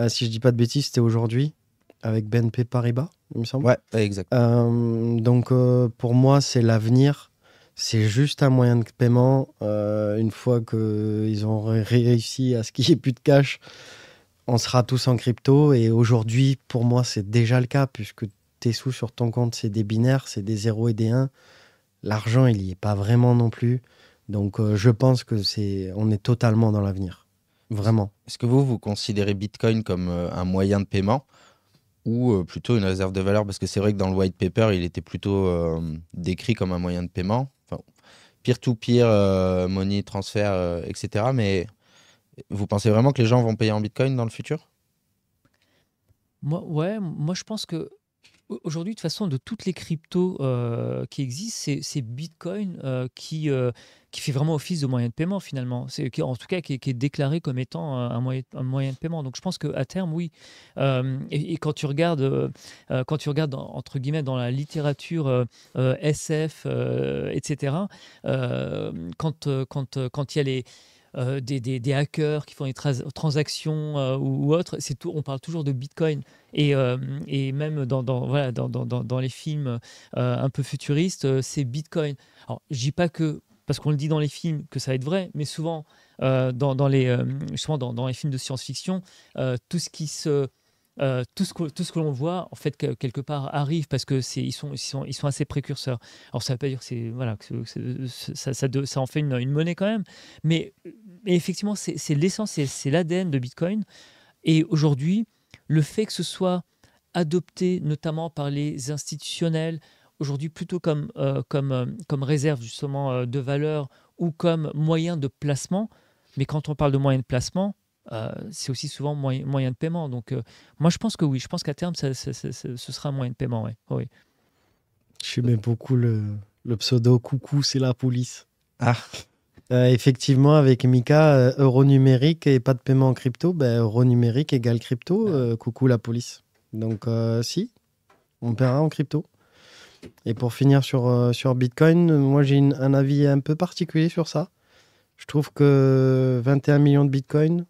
Si je dis pas de bêtises, c'était aujourd'hui avec BNP Paribas, il me semble. Ouais, exact. Donc, pour moi, c'est l'avenir. C'est juste un moyen de paiement. Une fois qu'ils ont réussi à ce qu'il n'y ait plus de cash, on sera tous en crypto. Et aujourd'hui, pour moi, c'est déjà le cas, puisque tes sous sur ton compte, c'est des binaires, c'est des 0 et des 1. L'argent, il n'y est pas vraiment non plus. Donc, je pense que on est totalement dans l'avenir. Vraiment. Est-ce que vous considérez Bitcoin comme un moyen de paiement ou plutôt une réserve de valeur? Parce que c'est vrai que dans le white paper, il était plutôt décrit comme un moyen de paiement. Enfin, peer-to-peer, money transfer, etc. Mais vous pensez vraiment que les gens vont payer en Bitcoin dans le futur? Moi je pense que aujourd'hui, de toute façon, de toutes les cryptos qui existent, c'est Bitcoin qui fait vraiment office de moyen de paiement finalement. En tout cas, qui est déclaré comme étant un moyen de paiement. Donc je pense qu'à terme, oui. Et quand tu regardes, entre guillemets, dans la littérature SF, etc., quand il y a des hackers qui font des transactions ou autres, on parle toujours de Bitcoin. Et même voilà, dans les films un peu futuristes, c'est Bitcoin. Alors, je dis pas que, parce qu'on le dit dans les films, que ça va être vrai, mais souvent, justement, dans les films de science-fiction, tout ce que l'on voit, en fait, quelque part, arrive parce que ils sont assez précurseurs. Alors, ça ne veut pas dire que voilà, ça en fait une monnaie quand même, mais effectivement, c'est l'essence, c'est l'ADN de Bitcoin. Et aujourd'hui, le fait que ce soit adopté notamment par les institutionnels, aujourd'hui plutôt comme réserve justement de valeur ou comme moyen de placement, mais quand on parle de moyen de placement, c'est aussi souvent moyen de paiement. Donc moi je pense que oui, je pense qu'à terme ce sera un moyen de paiement. Ouais. Oui. Je mets beaucoup le pseudo coucou, c'est la police. Ah, effectivement, avec Mika, euro numérique et pas de paiement en crypto, euro numérique égale crypto, coucou la police. Donc si, on paiera en crypto. Et pour finir sur Bitcoin, moi j'ai un avis un peu particulier sur ça. Je trouve que 21 millions de Bitcoin,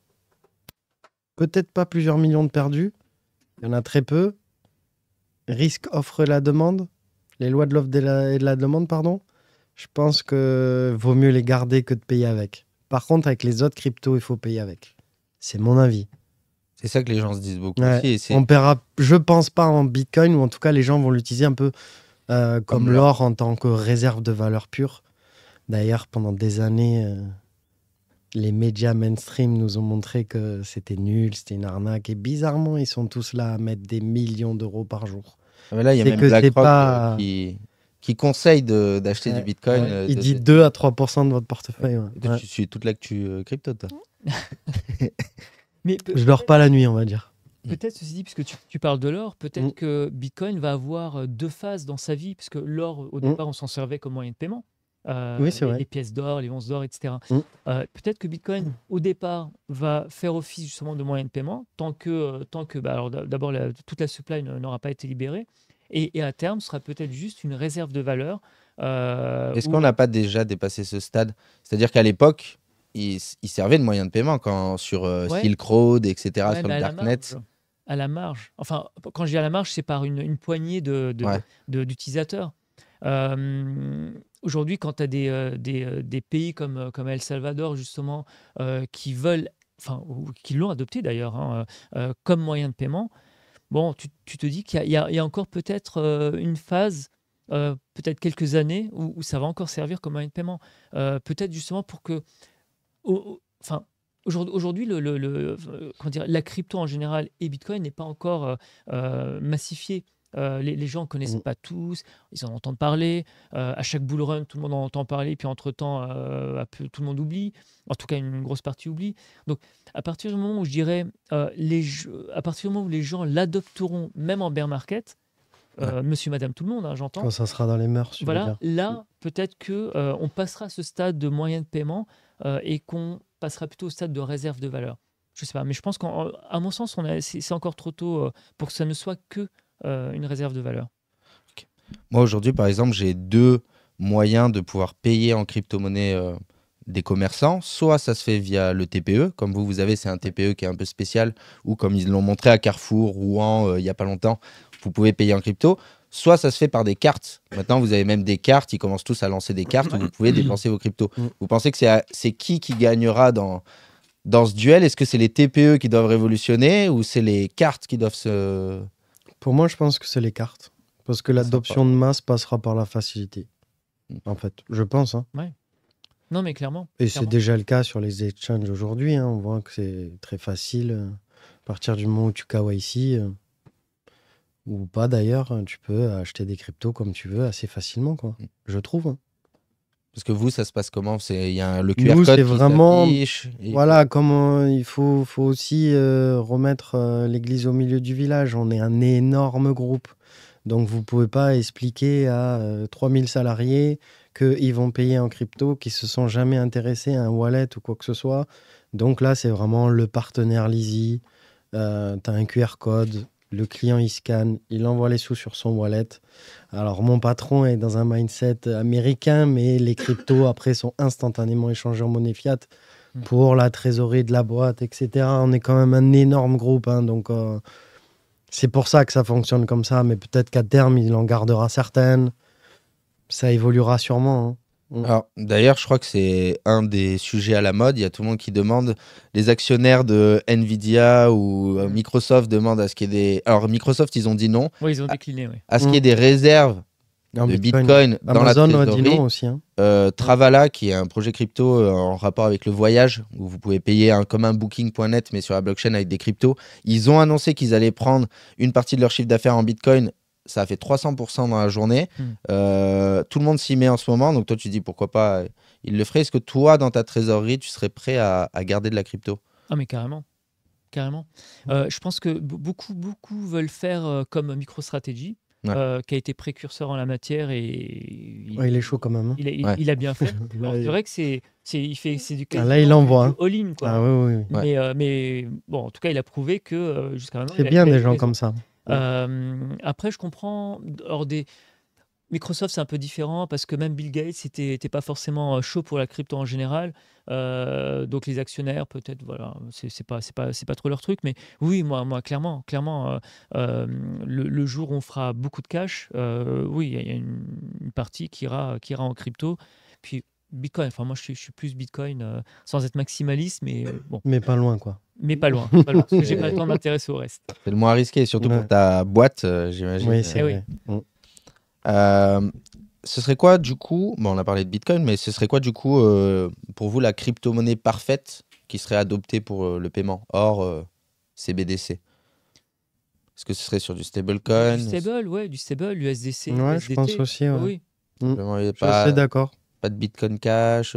peut-être pas plusieurs millions de perdus, il y en a très peu. Risque, offre et la demande, les lois de l'offre et de la demande, pardon. Je pense que vaut mieux les garder que de payer avec. Par contre, avec les autres cryptos, il faut payer avec. C'est mon avis. c'est ça que les gens se disent beaucoup Ouais. aussi. Et c'est On paiera, je pense pas en Bitcoin, ou en tout cas, les gens vont l'utiliser un peu comme l'or en tant que réserve de valeur pure. D'ailleurs, pendant des années, les médias mainstream nous ont montré que c'était nul, c'était une arnaque. Et bizarrement, ils sont tous là à mettre des millions d'euros par jour. Mais là, il y a C'est même que c'est BlackRock pas- qui conseille d'acheter du Bitcoin. Il dit 2 à 3% de votre portefeuille. Ouais. Toi, Ouais. tu suis toute l'actu crypto, toi. Mais Je dors pas la nuit, on va dire. peut-être, ceci dit, puisque tu parles de l'or, peut-être que Bitcoin va avoir 2 phases dans sa vie, puisque l'or, au départ, on s'en servait comme moyen de paiement. Oui, c'est vrai. Les pièces d'or, les onces d'or, etc. Peut-être que Bitcoin, au départ, va faire office justement de moyen de paiement, tant que alors d'abord, toute la supply n'aura pas été libérée, et à terme, sera peut-être juste une réserve de valeur. Est-ce qu'on n'a pas déjà dépassé ce stade? C'est-à-dire qu'à l'époque, ils servaient de moyen de paiement sur Ouais. Silk Road, etc., Ouais, sur mais le à la Darknet. marge. à la marge. Enfin, quand je dis à la marge, c'est par une poignée Ouais. d'utilisateurs. Aujourd'hui, quand tu as des pays comme El Salvador, justement, qui veulent, enfin, ou qui l'ont adopté d'ailleurs, hein, comme moyen de paiement, bon, tu te dis qu'il y a encore peut-être une phase, peut-être quelques années, où ça va encore servir comme moyen de paiement. Peut-être justement pour que enfin, aujourd'hui, comment dire, la crypto en général et Bitcoin n'est pas encore massifié. Les gens ne connaissent Mm. pas tous, ils en entendent parler. À chaque bull run, tout le monde en entend parler, puis entre-temps, tout le monde oublie. En tout cas, une grosse partie oublie. Donc, à partir du moment où je dirais, à partir du moment où les gens l'adopteront, même en bear market, monsieur, madame, tout le monde, hein, j'entends. Quand ça sera dans les mœurs, tu veux Voilà, dire. là, peut-être que on passera ce stade de moyen de paiement et qu'on passera plutôt au stade de réserve de valeur. Je sais pas, mais je pense qu'à mon sens, c'est encore trop tôt pour que ça ne soit que une réserve de valeur. Moi, aujourd'hui, par exemple, j'ai deux moyens de pouvoir payer en crypto-monnaie des commerçants. Soit ça se fait via le TPE, comme vous avez, c'est un TPE qui est un peu spécial, ou comme ils l'ont montré à Carrefour, Rouen, il n'y a pas longtemps, vous pouvez payer en crypto. Soit ça se fait par des cartes. Maintenant, vous avez même des cartes, ils commencent tous à lancer des cartes où vous pouvez dépenser vos cryptos. Vous pensez que c'est qui gagnera dans ce duel? Est-ce que c'est les TPE qui doivent révolutionner ou c'est les cartes qui doivent se... Pour moi, je pense que c'est les cartes. Parce que l'adoption de masse passera par la facilité. En fait, je pense. Hein. Non, mais clairement. Et c'est déjà le cas sur les exchanges aujourd'hui. Hein. On voit que c'est très facile. À partir du moment où tu KYC, ou pas d'ailleurs, tu peux acheter des cryptos comme tu veux assez facilement, quoi. Je trouve. Hein. Parce que vous, ça se passe comment? Il y a le QR Nous, code c'est qui vraiment. s'affiche et- Voilà, comme il faut aussi remettre l'église au milieu du village. On est un énorme groupe. Donc, vous ne pouvez pas expliquer à 3000 salariés qu'ils vont payer en crypto, qu'ils ne se sont jamais intéressés à un wallet ou quoi que ce soit. Donc là, c'est vraiment le partenaire Lizzy. Tu as un QR code. Le client, il scanne. Il envoie les sous sur son wallet. Alors, mon patron est dans un mindset américain, mais les cryptos, après, sont instantanément échangés en monnaie fiat pour la trésorerie de la boîte, etc. On est quand même un énorme groupe, hein, donc c'est pour ça que ça fonctionne comme ça, mais peut-être qu'à terme, il en gardera certaines. Ça évoluera sûrement. Hein. Alors, d'ailleurs, je crois que c'est un des sujets à la mode. Il y a tout le monde qui demande, les actionnaires de Nvidia ou Microsoft demandent à ce qu'il y ait des... Alors, Microsoft, ils ont dit non. Oui, ils ont décliné, oui. À ce qu'il y ait des réserves En de Bitcoin dans Amazon la a dit trésorerie. non aussi. Hein. Travala, qui est un projet crypto en rapport avec le voyage, où vous pouvez payer comme un booking.net, mais sur la blockchain avec des cryptos. Ils ont annoncé qu'ils allaient prendre une partie de leur chiffre d'affaires en Bitcoin. Ça a fait 300% dans la journée. Tout le monde s'y met en ce moment. Donc toi, tu dis pourquoi pas, il le ferait. Est-ce que toi, dans ta trésorerie, tu serais prêt à garder de la crypto? Ah, mais carrément. Carrément. Je pense que beaucoup veulent faire comme MicroStrategy, qui a été précurseur en la matière et il est chaud quand même. Hein. Il a bien fait. Alors, c'est vrai que c'est du là, il envoie. Du all-in, quoi. Ah oui. Mais bon, en tout cas, il a prouvé que jusqu'à maintenant. C'est bien des gens comme ça. Après, je comprends. Microsoft, c'est un peu différent parce que même Bill Gates n'était pas forcément chaud pour la crypto en général. Donc les actionnaires, peut-être, voilà, c'est pas trop leur truc. Mais oui, moi clairement, le jour où on fera beaucoup de cash, oui, il y a une partie qui ira en crypto. Puis Bitcoin, enfin moi je suis plus Bitcoin sans être maximaliste, mais bon. Mais pas loin, quoi. Mais pas loin, parce que j'ai pas le temps de m'intéresser au reste. C'est le moins risqué, surtout pour ta boîte, j'imagine. Oui, c'est vrai. Ce serait quoi du coup, bon, on a parlé de Bitcoin, mais ce serait quoi du coup pour vous la crypto-monnaie parfaite qui serait adoptée pour le paiement hors CBDC? Est-ce que ce serait sur du stablecoin? Du stable, USDC, Ouais, USDT. je pense aussi. Ouais. Oui. Je suis assez d'accord. Pas de Bitcoin Cash,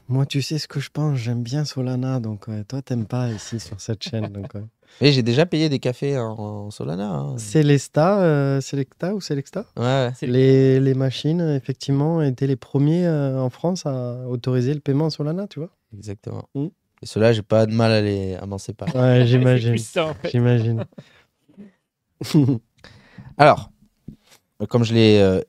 Moi, tu sais ce que je pense, j'aime bien Solana, donc toi, t'aimes pas ici sur cette chaîne. Donc, Et j'ai déjà payé des cafés en Solana. Hein. Selecta ou Selecta Ouais. Les machines, effectivement, étaient les premiers en France à autoriser le paiement en Solana, tu vois. Exactement. Et ceux-là, j'ai pas de mal à m'en séparer. Ouais, j'imagine. C'est ça, en fait. J'imagine. Alors, comme je l'ai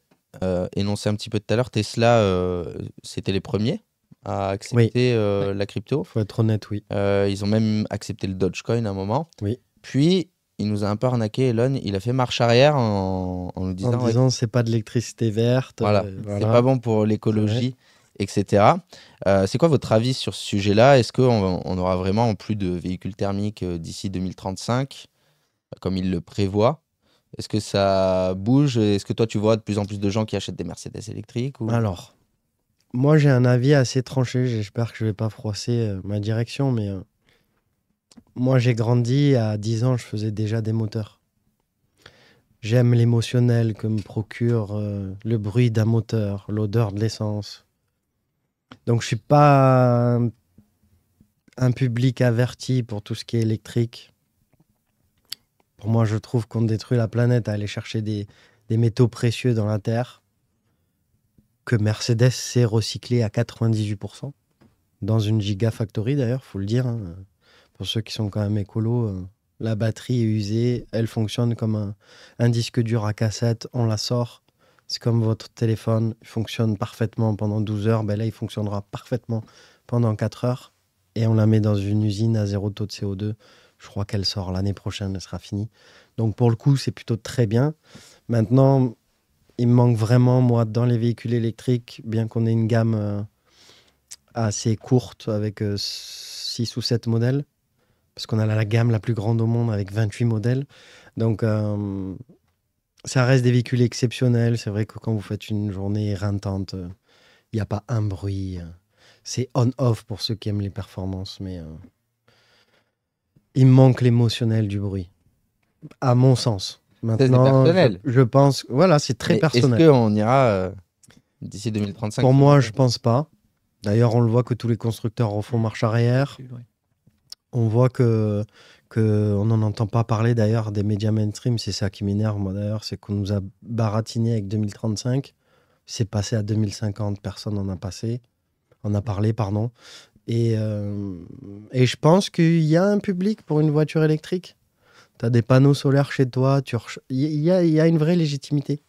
énoncé un petit peu tout à l'heure, Tesla, c'était les premiers à Oui, accepter Ouais. la crypto. faut être honnête, oui. Ils ont même accepté le Dogecoin à un moment. Oui. Puis, il nous a un peu arnaqué, Elon. Il a fait marche arrière en nous En disant, ouais, disant c'est pas de l'électricité verte, voilà, c'est voilà, pas bon pour c'est vrai. l'écologie, etc. C'est quoi votre avis sur ce sujet-là? Est-ce qu'on aura vraiment plus de véhicules thermiques d'ici 2035, comme il le prévoit? Est-ce que ça bouge? Est-ce que toi, tu vois de plus en plus de gens qui achètent des Mercedes électriques ou... Alors, moi j'ai un avis assez tranché, j'espère que je vais pas froisser ma direction, mais moi j'ai grandi, à 10 ans je faisais déjà des moteurs. J'aime l'émotionnel que me procure le bruit d'un moteur, l'odeur de l'essence. Donc je suis pas un public averti pour tout ce qui est électrique. Pour moi, je trouve qu'on détruit la planète à aller chercher des métaux précieux dans la terre, que Mercedes sait recycler à 98%. Dans une gigafactory d'ailleurs, faut le dire, hein. Pour ceux qui sont quand même écolos, la batterie est usée, elle fonctionne comme un disque dur à cassette, on la sort. C'est comme votre téléphone, il fonctionne parfaitement pendant 12 heures, ben là il fonctionnera parfaitement pendant 4 heures. Et on la met dans une usine à zéro taux de CO2. Je crois qu'elle sort l'année prochaine, elle sera finie. Donc pour le coup, c'est plutôt très bien. Maintenant, il me manque vraiment, moi, dans les véhicules électriques, bien qu'on ait une gamme assez courte avec 6 ou 7 modèles, parce qu'on a la gamme la plus grande au monde avec 28 modèles. Donc ça reste des véhicules exceptionnels. C'est vrai que quand vous faites une journée éreintante, il n'y a pas un bruit. C'est on-off pour ceux qui aiment les performances, mais il me manque l'émotionnel du bruit, à mon sens. Ça, c'est Maintenant, personnel. je pense, voilà, c'est très Mais est-ce personnel. qu'on ira d'ici 2035 Pour sur moi, le- je pense pas. D'ailleurs, on le voit que tous les constructeurs refont marche arrière. Ouais. On voit que on n'en entend pas parler d'ailleurs des médias mainstream. C'est ça qui m'énerve, moi d'ailleurs, c'est qu'on nous a baratiné avec 2035. C'est passé à 2050, personne n'en a passé. On a parlé, pardon. Et je pense qu'il y a un public pour une voiture électrique. Tu as des panneaux solaires chez toi, il y a une vraie légitimité.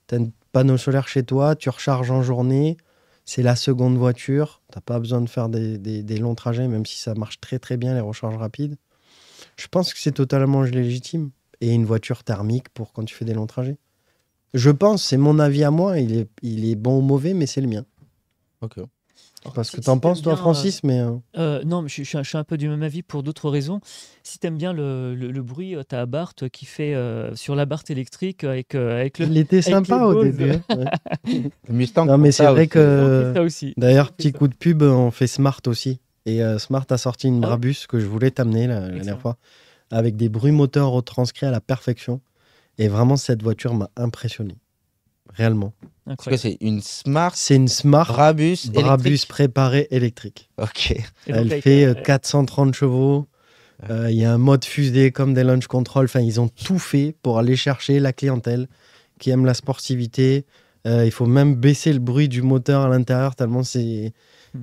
Tu as un panneau solaire chez toi, tu recharges en journée, c'est la seconde voiture, tu n'as pas besoin de faire des longs trajets, même si ça marche très très bien les recharges rapides. Je pense que c'est totalement légitime. Et une voiture thermique pour quand tu fais des longs trajets. Je pense, c'est mon avis à moi, il est bon ou mauvais, mais c'est le mien. Ok. Je sais pas ce que Si tu en t'aimes penses, toi, bien, Francis, mais non, mais je suis un peu du même avis pour d'autres raisons. Si t'aimes bien le bruit, t'as Abarth qui fait sur la Barthe électrique avec il était avec les sympa au Bose. début, hein, ouais. Le Mustang Non, pour mais c'est ça vrai aussi. que. Ça aussi. D'ailleurs, Ils ont fait petit ça. coup de pub, on fait Smart aussi. Et Smart a sorti une Ah ouais? Brabus que je voulais t'amener la dernière Excellent. fois, avec des bruits moteurs retranscrits à la perfection. Et vraiment, cette voiture m'a impressionné. Réellement. C'est quoi, Incroyable. c'est une Smart C'est une Smart Brabus Brabus électrique? préparée électrique. Ok. Et donc Elle avec, fait 430 chevaux. Ouais. Il y a un mode fusée comme des launch control. Enfin, ils ont tout fait pour aller chercher la clientèle qui aime la sportivité. Il faut même baisser le bruit du moteur à l'intérieur tellement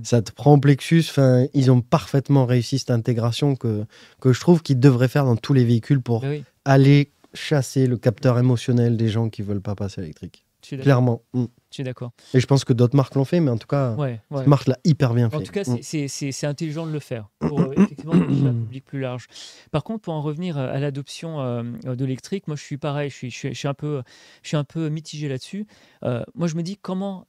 ça te prend au plexus. Enfin, ils ont parfaitement réussi cette intégration que je trouve qu'ils devraient faire dans tous les véhicules pour bah oui, aller chasser le capteur émotionnel des gens qui veulent pas passer électrique. je suis d'accord. Clairement. Je suis d'accord. Et je pense que d'autres marques l'ont fait, mais en tout cas, Ouais, ouais. Smart l'a hyper bien En fait. tout cas, c'est intelligent de le faire pour effectivement toucher un public plus large. Par contre, pour en revenir à l'adoption de l'électrique, moi je suis pareil, je suis un peu mitigé là-dessus. Moi je me dis comment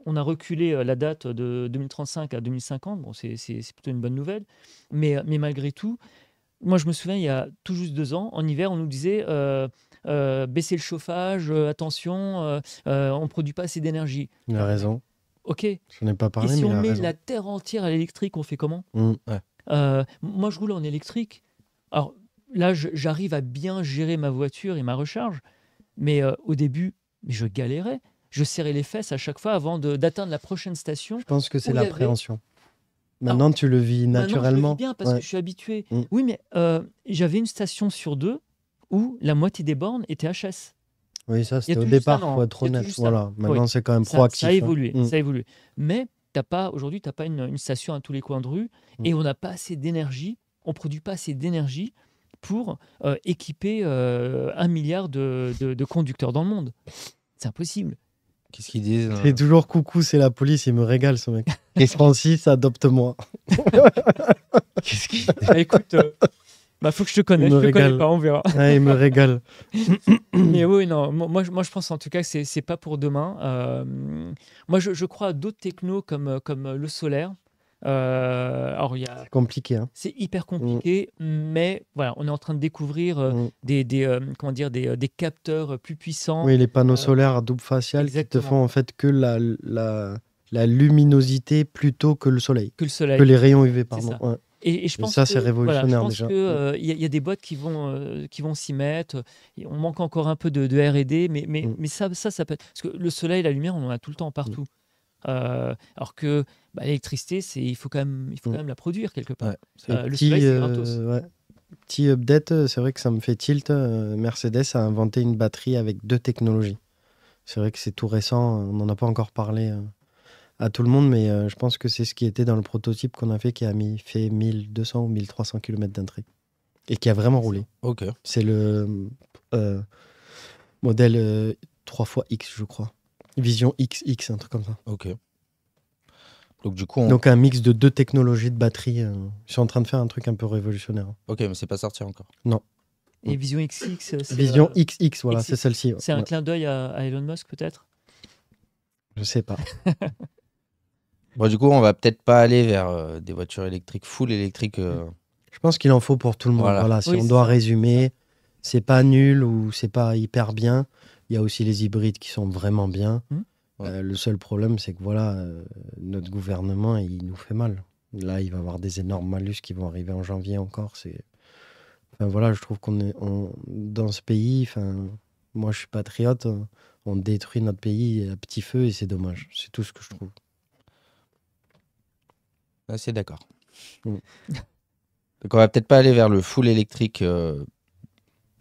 on a reculé la date de 2035 à 2050. Bon, c'est plutôt une bonne nouvelle, mais malgré tout, moi je me souviens il y a tout juste 2 ans, en hiver, on nous disait baissez le chauffage, attention, on ne produit pas assez d'énergie. Il a raison. Ok. Et Je n'en ai pas parlé, si mais il on a met raison. la terre entière à l'électrique, on fait comment? Mm. Moi, je roule en électrique. Alors là, j'arrive à bien gérer ma voiture et ma recharge, mais au début, je galérais. Je serrais les fesses à chaque fois avant d'atteindre la prochaine station. Je pense que c'est Où il y avait- l'appréhension. Maintenant, tu le vis Maintenant, je le vis naturellement. bien parce Ouais. que je suis habitué. Mm. Oui, mais j'avais une station sur 2 où la moitié des bornes étaient HS. Oui, ça, Il y a c'était au tout juste un départ, an, faut hein. être Il y a tout honnête. juste un Voilà. an. Maintenant, Oui. c'est quand même Ça proactif. a hein. évolué, Mm. ça a évolué. Mais aujourd'hui, tu n'as pas une station à tous les coins de rue Mm. et on n'a pas assez d'énergie, on ne produit pas assez d'énergie pour équiper 1 milliard de conducteurs dans le monde. C'est impossible. Qu'est-ce qu'ils disent C'est toujours coucou, c'est la police, il me régale ce mec. Francis, adopte-moi. Qu'est-ce qu'ils Bah, écoute, faut que je te connaisse, Il me je te connais régale. pas, on verra. Ouais, il me régale. Mais oui, non, moi je pense en tout cas que c'est pas pour demain. Moi je crois à d'autres technos comme le solaire. Alors C'est compliqué. Hein. c'est hyper compliqué, mais voilà, on est en train de découvrir Mm. comment dire, des capteurs plus puissants. Oui, les panneaux solaires à double facial qui te Exactement. font en fait que la luminosité plutôt que le soleil. Que le soleil. Que les rayons UV, pardon. ça. Ouais. Et je Et pense ça, que, c'est révolutionnaire, je pense déjà. que, il y a des boîtes qui vont s'y mettre. Et on manque encore un peu de R&D, mais ça peut être... Parce que le soleil, la lumière, on en a tout le temps, partout. Alors que l'électricité, il faut quand même la produire quelque part. Ouais. Le soleil, c'est gratos. Petit update, c'est vrai que ça me fait tilt. Mercedes a inventé une batterie avec 2 technologies. C'est vrai que c'est tout récent, on n'en a pas encore parlé à tout le monde, mais je pense que c'est ce qui était dans le prototype qu'on a fait qui a fait 1200 ou 1300 km d'entrée et qui a vraiment roulé. Ok. C'est le modèle 3x, je crois. Vision XX, un truc comme ça. Ok. Donc du coup, Donc un mix de 2 technologies de batterie. Je suis en train de faire un truc un peu révolutionnaire. ok, mais c'est pas sorti encore. Et Vision XX, c'est, Vision XX, voilà, XX. c'est celle-ci. Ouais. c'est un Ouais. clin d'œil à Elon Musk, peut-être. Je sais pas. Bon, du coup, on va peut-être pas aller vers des voitures électriques, full électriques. Je pense qu'il en faut pour tout le monde. Voilà. Voilà, si Oui, on c'est doit ça. résumer, c'est pas nul ou c'est pas hyper bien. Il y a aussi les hybrides qui sont vraiment bien. Ouais. Le seul problème, c'est que voilà, notre gouvernement, il nous fait mal. Là, il va y avoir des énormes malus qui vont arriver en janvier encore. Enfin, voilà, je trouve dans ce pays, enfin, moi je suis patriote, on détruit notre pays à petit feu et c'est dommage. C'est tout ce que je trouve. Assez d'accord. Mm. Donc on va peut-être pas aller vers le full électrique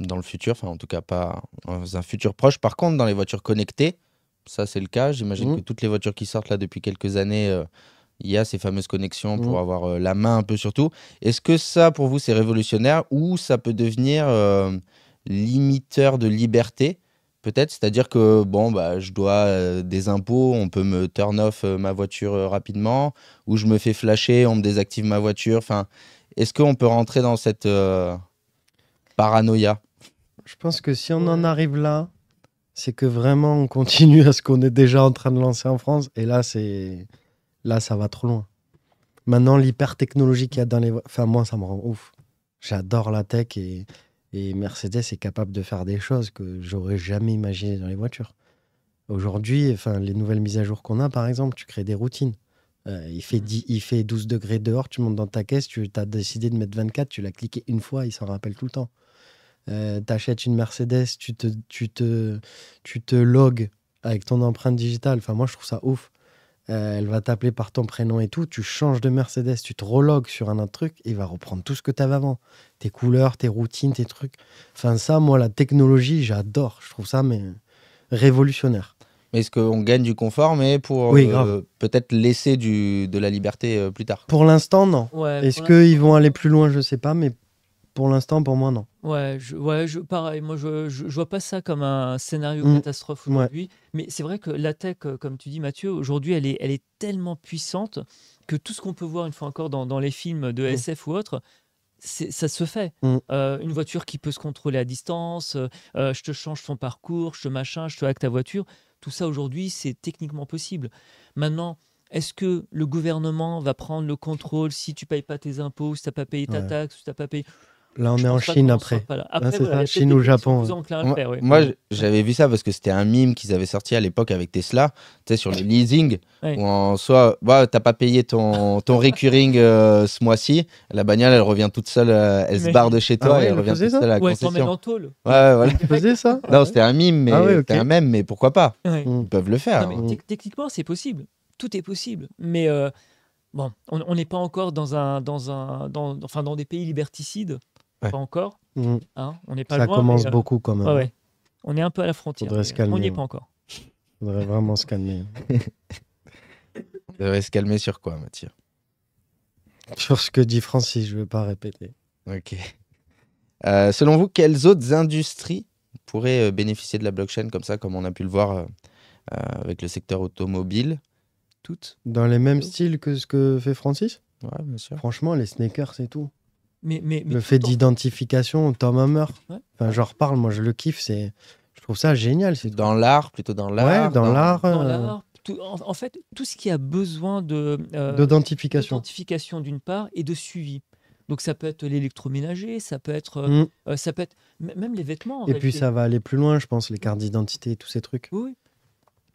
dans le futur, enfin en tout cas pas dans un futur proche. Par contre, dans les voitures connectées, ça c'est le cas. J'imagine que toutes les voitures qui sortent là depuis quelques années, il y a ces fameuses connexions pour avoir la main un peu sur tout. Est-ce que ça pour vous c'est révolutionnaire ou ça peut devenir limiteur de liberté? Peut-être, c'est-à-dire que bon, bah, je dois des impôts, on peut me turn off ma voiture rapidement, ou je me fais flasher, on me désactive ma voiture. Enfin, est-ce qu'on peut rentrer dans cette paranoïa? Je pense que si on en arrive là, c'est que vraiment on continue à ce qu'on est déjà en train de lancer en France. Et là, ça va trop loin. Maintenant, l'hyper technologie qu'il y a dans les... Enfin, moi, ça me rend ouf. J'adore la tech et Mercedes est capable de faire des choses que j'aurais jamais imaginées dans les voitures. Aujourd'hui, enfin, les nouvelles mises à jour qu'on a, par exemple, tu crées des routines. Il fait 12 degrés dehors, tu montes dans ta caisse, tu as décidé de mettre 24, tu l'as cliqué une fois, il s'en rappelle tout le temps. T'achètes une Mercedes, tu te logs avec ton empreinte digitale. Enfin, moi, je trouve ça ouf. Elle va t'appeler par ton prénom et tout. Tu changes de Mercedes, tu te relogues sur un autre truc et il va reprendre tout ce que tu avais avant. Tes couleurs, tes routines, tes trucs. Enfin, ça, moi, la technologie, j'adore. Je trouve ça révolutionnaire. Mais est-ce qu'on gagne du confort, mais pour Oui, grave. peut-être laisser de la liberté plus tard? Pour l'instant, non. Ouais, Est-ce pour qu'ils vont aller plus loin? Je sais pas, mais pour l'instant, pour moi, non. pareil, moi je vois pas ça comme un scénario catastrophe Ouais. aujourd'hui, mais c'est vrai que la tech, comme tu dis Mathieu, aujourd'hui elle est tellement puissante que tout ce qu'on peut voir une fois encore dans les films de SF ou autres, ça se fait. Une voiture qui peut se contrôler à distance, je te change ton parcours, je te hack ta voiture, tout ça aujourd'hui c'est techniquement possible. Maintenant, est-ce que le gouvernement va prendre le contrôle si tu payes pas tes impôts, si tu n'as pas payé ta Ouais. taxe, si tu n'as pas payé... Là, on Je est en pense pas Chine qu'on en après. soit pas là. Ah, Après, c'est voilà, il y ça, a Chine peut-être ou des pays qui sont Japon. plus enclins à le faire. Moi, j'avais vu ça parce que c'était un meme qu'ils avaient sorti à l'époque avec Tesla, tu sais, sur le leasing, Ouais. où en soi, bah, t'as pas payé ton recurring ce mois-ci, la bagnole, elle revient toute seule, elle se barre de chez toi Ah ouais, et elle elle revient faisait toute ça seule à la Ouais, t'emmènes concession. en tôle. Ouais, voilà. Tu faisais ça? Non, c'était un meme, mais Ah ouais, c'était ok. un mème, mais pourquoi pas? Ouais. Ils peuvent le faire. Non, mais techniquement, c'est possible. Tout est possible. Mais bon, on n'est pas encore dans des pays liberticides. Ouais. Pas encore. Mm. Hein, on n'est pas Ça loin. commence mais, beaucoup quand même. ouais. On est un peu à la frontière. Faudrait se mais calmer, on n'y est ouais. pas encore. Faudrait vraiment se calmer. On devrait se calmer sur quoi, Mathieu? Sur ce que dit Francis, je ne vais pas répéter. Ok. Selon vous, quelles autres industries pourraient bénéficier de la blockchain comme ça, comme on a pu le voir avec le secteur automobile. Toutes. Dans les mêmes Hello. styles que ce que fait Francis. Ouais, bien sûr. Franchement, les sneakers, c'est tout. Mais Le fait tout en- d'identification, Tom Hammer. Ouais. Enfin, j'en reparle, moi je le kiffe. Je trouve ça génial. C'est Dans l'art, plutôt dans l'art. Ouais, dans l'art. dans l'art, en fait, tout ce qui a besoin D'identification. d'identification d'une part et de suivi. Donc ça peut être l'électroménager, ça peut être, même les vêtements. En Et puis réalité. ça va aller plus loin, je pense, les cartes d'identité et tous ces trucs. Oui, oui.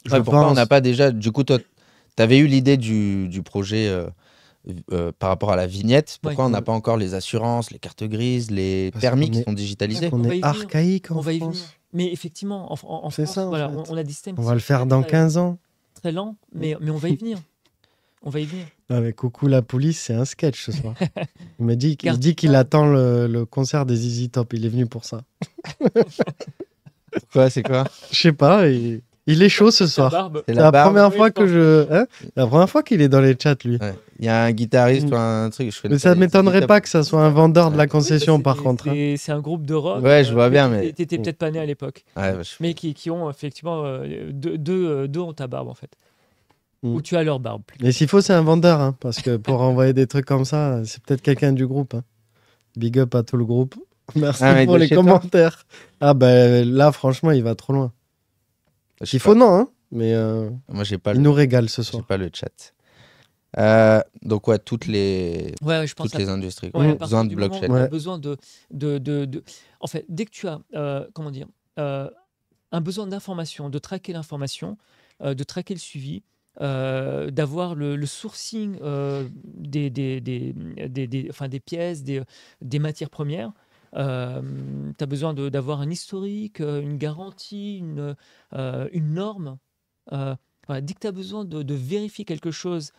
Je Ouais, pourquoi on pense. n'a pas déjà. Du coup, toi, tu avais eu l'idée du projet par rapport à la vignette. Pourquoi on n'a pas encore les assurances, les cartes grises, les Parce permis qu'on qui est- sont digitalisés? On On va y est venir. archaïque en On va y venir. France. Mais effectivement, en C'est France, ça, en voilà, fait. on a des systèmes On qui va le sont faire dans très, 15 ans. très lents, mais on va y venir. On va y venir. Avec Coucou la police, c'est un sketch ce soir. Il m'a dit, Car- il dit qu'il attend le concert des ZZ Top. Il est venu pour ça. Quoi, c'est quoi? Je sais pas, il est chaud ce La soir. barbe. C'est C'est la barbe. première Oui, fois je que pense. Hein la première fois qu'il est dans les chats, lui. Ouais. Il y a un guitariste Mm. ou un truc. Je connais Mais pas ça les m'étonnerait étapes. pas que ça soit un vendeur de la Oui, concession, bah, par c'est- contre. hein. c'est un groupe de rock. Ouais, je vois bien, mais- T'étais Mm. peut-être pas né à l'époque. Ouais, bah, je- Mais qui ont effectivement deux ont ta barbe en fait. Mm. Ou tu as leur barbe. plutôt. Et s'il faut, c'est un vendeur, hein, parce que pour envoyer des trucs comme ça, c'est peut-être quelqu'un du groupe. hein. Big up à tout le groupe. Merci Ah, mais pour de les chez toi commentaires. Ah ben là, franchement, il va trop loin. je sais S'il faut, pas. non, hein, mais Moi, j'ai pas il le. nous régale ce J'ai soir. pas le chat. Donc, ouais, toutes les Je pense toutes les industries. Ouais, à ont partir besoin de du moment où blockchain. tu as Ouais. besoin de. En fait, dès que tu as, comment dire, un besoin d'information, de traquer l'information, de traquer le suivi, d'avoir le sourcing des pièces, des matières premières, tu as besoin d'avoir un historique, une garantie, une norme. Voilà, dès que tu as besoin de vérifier quelque chose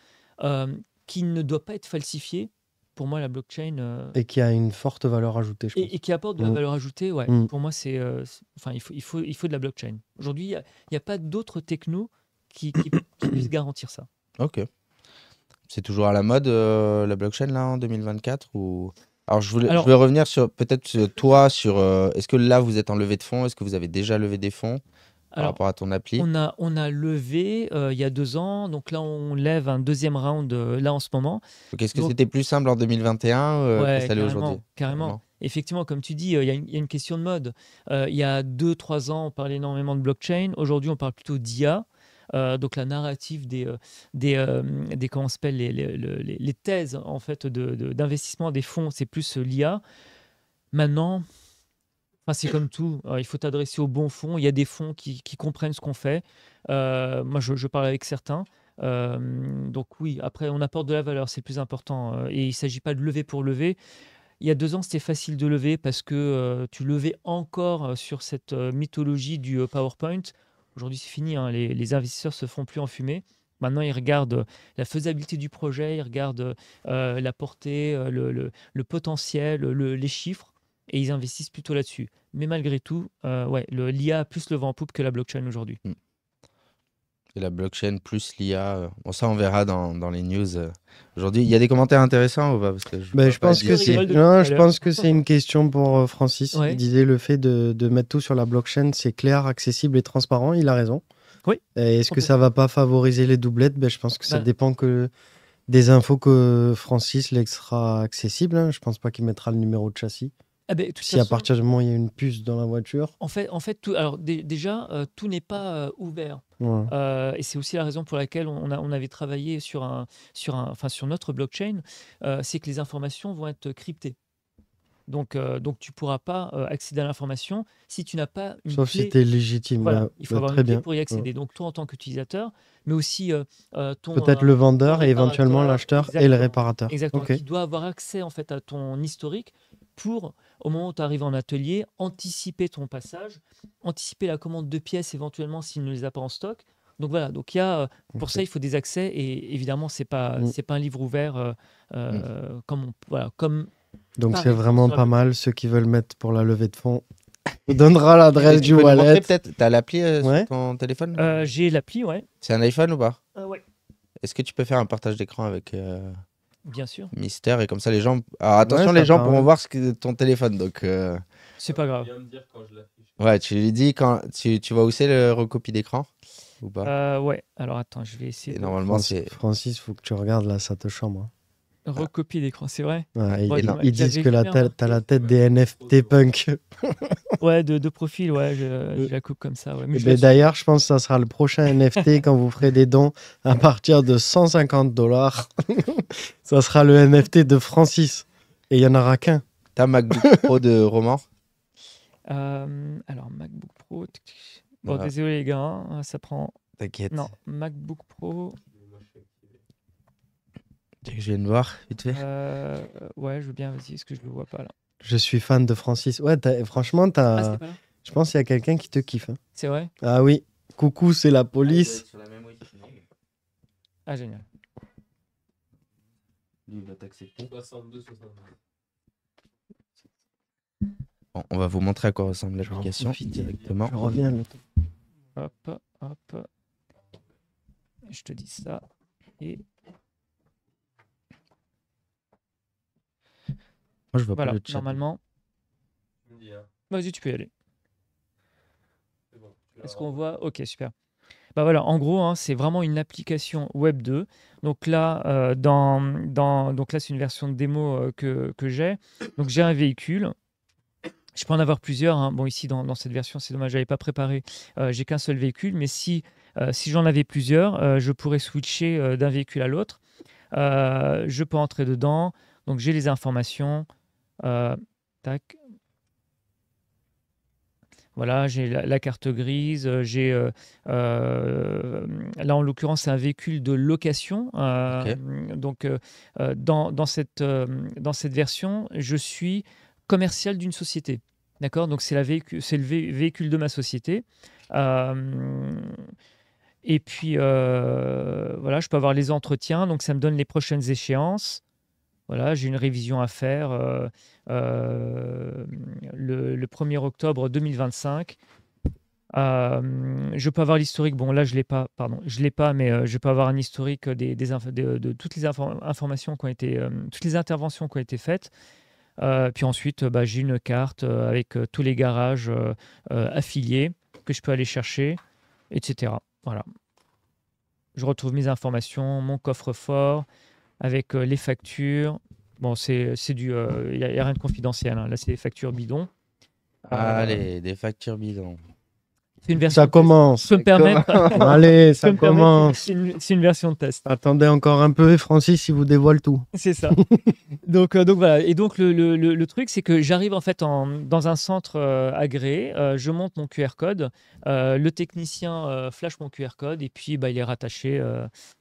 qui ne doit pas être falsifié, pour moi, la blockchain. Et qui a une forte valeur ajoutée, je pense. Et qui apporte de la Mm. valeur ajoutée, ouais. Mm. Pour moi, enfin, il faut de la blockchain. Aujourd'hui, il n'y a pas d'autres technos qui puissent garantir ça. Ok. C'est toujours à la mode la blockchain là en 2024 ou... Alors je Alors- voulais revenir sur peut-être toi sur est-ce que là vous êtes en levée de fonds, est-ce que vous avez déjà levé des fonds par Alors, rapport à ton appli? on a levé il y a 2 ans, donc là, on lève un deuxième round là en ce moment. Donc, est-ce que donc- c'était plus simple en 2021 Ouais, que ça l'est aujourd'hui? carrément. Effectivement, comme tu dis, il y a une question de mode. Il y a 2-3 ans, on parlait énormément de blockchain. Aujourd'hui, on parle plutôt d'IA. Donc la narrative des comment ça s'appelle, les thèses en fait d'investissement des fonds, c'est plus l'IA. Maintenant, enfin, c'est comme tout. Il faut t'adresser aux bons fonds. Il y a des fonds qui comprennent ce qu'on fait. Moi, je parle avec certains. Donc oui, après, on apporte de la valeur, c'est le plus important. Et il ne s'agit pas de lever pour lever. Il y a 2 ans, c'était facile de lever parce que tu levais encore sur cette mythologie du PowerPoint. Aujourd'hui, c'est fini. Hein. Les investisseurs se font plus enfumer. Maintenant, ils regardent la faisabilité du projet, ils regardent la portée, le potentiel, les chiffres, et ils investissent plutôt là-dessus. Mais malgré tout, l'IA a plus le vent en poupe que la blockchain aujourd'hui. Et la blockchain plus l'IA, bon ça on verra dans les news aujourd'hui. Il y a des commentaires intéressants ou pas? Parce que Ben, vois je pas pense dire que Je c'est rigole depuis non, tout à je l'heure. pense que c'est une question pour Francis. Ouais. Il disait le fait de mettre tout sur la blockchain, c'est clair, accessible et transparent. Il a raison. Oui, Et est-ce que ça va pas favoriser les doublettes? Ben, je pense que ça Ben- dépend que des infos que Francis laissera accessible. Hein. Je pense pas qu'il mettra le numéro de châssis. Ah ben, de toute Si à façon, partir du moment où il y a une puce dans la voiture. en fait tout, alors déjà, tout n'est pas ouvert. Ouais. Et c'est aussi la raison pour laquelle on avait travaillé sur notre blockchain, c'est que les informations vont être cryptées. Donc tu ne pourras pas accéder à l'information si tu n'as pas une Sauf clé. si tu es légitime. Voilà, Ouais. il faut Ouais, avoir très une clé bien. pour y accéder. Donc toi en tant qu'utilisateur, mais aussi ton Peut-être le vendeur ton et éventuellement réparateur, l'acheteur et le exactement. réparateur. Exactement, Ok. qui doit avoir accès en fait à ton historique pour, au moment où tu arrives en atelier, anticiper ton passage, anticiper la commande de pièces éventuellement s'il ne les a pas en stock. Donc voilà, donc il y a, pour Ok. ça il faut des accès et évidemment c'est pas un livre ouvert comme Donc Pareil, c'est vraiment sur la pas mal. Ceux qui veulent mettre pour la levée de fonds, on donnera l'adresse Tu du peux nous montrer wallet. peut-être, t'as l'appli Ouais. sur ton téléphone? j'ai l'appli, ouais. C'est un iPhone ou pas? Ouais, Est-ce que tu peux faire un partage d'écran avec bien sûr, Mister et comme ça les gens... Alors attention, Ouais, les ça gens permet. pourront voir ton téléphone. Donc c'est pas grave. ouais, tu lui dis quand tu vois où c'est le recopie d'écran? ou pas? Ouais, alors attends, je vais essayer Et de normalement, c'est. Francis, faut que tu regardes là, ça te chambre. recopier l'écran, c'est vrai? Ouais, Bon, ils, tu m'as- ils disent j'avais que jamais t'as la remarqué. tête des NFT punk. Ouais, de profil, ouais, je la coupe comme ça. Ouais. Mais Et je ben l'assume. d'ailleurs, je pense que ça sera le prochain NFT quand vous ferez des dons à partir de $150. Ça sera le NFT de Francis. Et il n'y en aura qu'un. T'as MacBook Pro de Roman? Alors, MacBook Pro. Bon, Voilà, désolé les gars, hein, ça prend. t'inquiète. Non, MacBook Pro. Tu veux que je vienne voir, vite fait? Ouais, je veux bien, vas-y, parce que je le vois pas là. Je suis fan de Francis. Ouais, franchement, Ah, c'est pas là? je pense qu'il y a quelqu'un qui te kiffe. Hein. C'est vrai? Ah oui, coucou, c'est la police. Ah, génial. Lui, il va t'accepter. 62, 69. Bon, on va vous montrer à quoi ressemble l'application profite, directement. Je reviens. Là. Hop, hop. Je te dis ça. Et Moi, je vois voilà, pas le chat. normalement. Tu me dis, hein. Vas-y, tu peux y aller. C'est bon, tu l'as Est-ce qu'on voit? Ok, super. Bah voilà, en gros, hein, c'est vraiment une application Web 2. Donc là, donc là c'est une version de démo que j'ai. Donc j'ai un véhicule. Je peux en avoir plusieurs. Hein. Bon, ici, dans cette version, c'est dommage, je n'avais pas préparé. J'ai qu'un seul véhicule. Mais si j'en avais plusieurs, je pourrais switcher d'un véhicule à l'autre. Je peux entrer dedans. Donc j'ai les informations. Tac. Voilà, j'ai la carte grise, j'ai là en l'occurrence c'est un véhicule de location. Donc dans cette version, je suis commercial d'une société. D'accord? Donc c'est le véhicule de ma société. Et puis voilà, je peux avoir les entretiens, donc ça me donne les prochaines échéances. Voilà, j'ai une révision à faire le 1er octobre 2025. Je peux avoir l'historique. Bon, là, je l'ai pas, pardon. Je l'ai pas, mais je peux avoir un historique de toutes les informations qui ont été, toutes les interventions qui ont été faites. Puis ensuite, j'ai une carte avec tous les garages affiliés que je peux aller chercher, etc. Voilà. Je retrouve mes informations, mon coffre-fort avec les factures. Bon, c'est du, il y a rien de confidentiel. Hein. Là, c'est les factures bidons. Allez, des factures bidons. C'est une version Ça de test. commence. Je peux me permettre. Allez, Je ça peux me permettre, commence. c'est une version de test. Attendez encore un peu et Francis, il vous dévoile tout. C'est ça. Donc voilà. Et donc le truc, c'est que j'arrive en fait dans un centre agréé. Je monte mon QR code. Le technicien flash mon QR code et puis il est rattaché.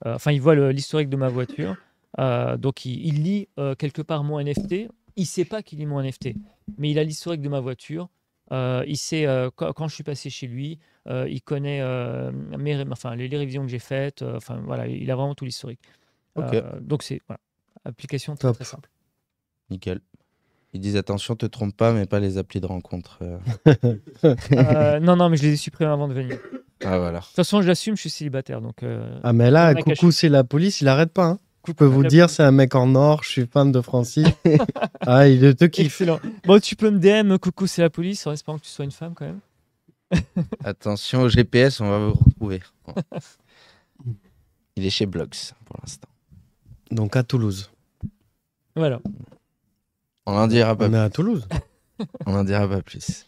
Enfin, il voit l'historique de ma voiture. Donc il lit quelque part mon NFT. Il sait pas qu'il lit mon NFT, mais il a l'historique de ma voiture. Il sait quand je suis passé chez lui. Il connaît les révisions que j'ai faites. Enfin voilà, il a vraiment tout l'historique. Ok. Donc c'est voilà, application très Top. très simple. Nickel. Ils disent attention, te trompe pas, mais pas les applis de rencontre. Non, mais je les ai supprimés avant de venir. De Ah voilà. toute façon, je l'assume, je suis célibataire. Donc, Ah mais là, On a caché. coucou, c'est la police, il arrête pas. Hein. Je peux vous la dire, police. c'est un mec en or, je suis fan de Francis. Ah, il te kiffe. Excellent. Bon, tu peux me DM, coucou, c'est la police, en espérant que tu sois une femme quand même. Attention au GPS, on va vous retrouver. Bon. Il est chez Blogs pour l'instant. Donc à Toulouse. Voilà. On en dira pas On est plus. à Toulouse. On en dira pas plus.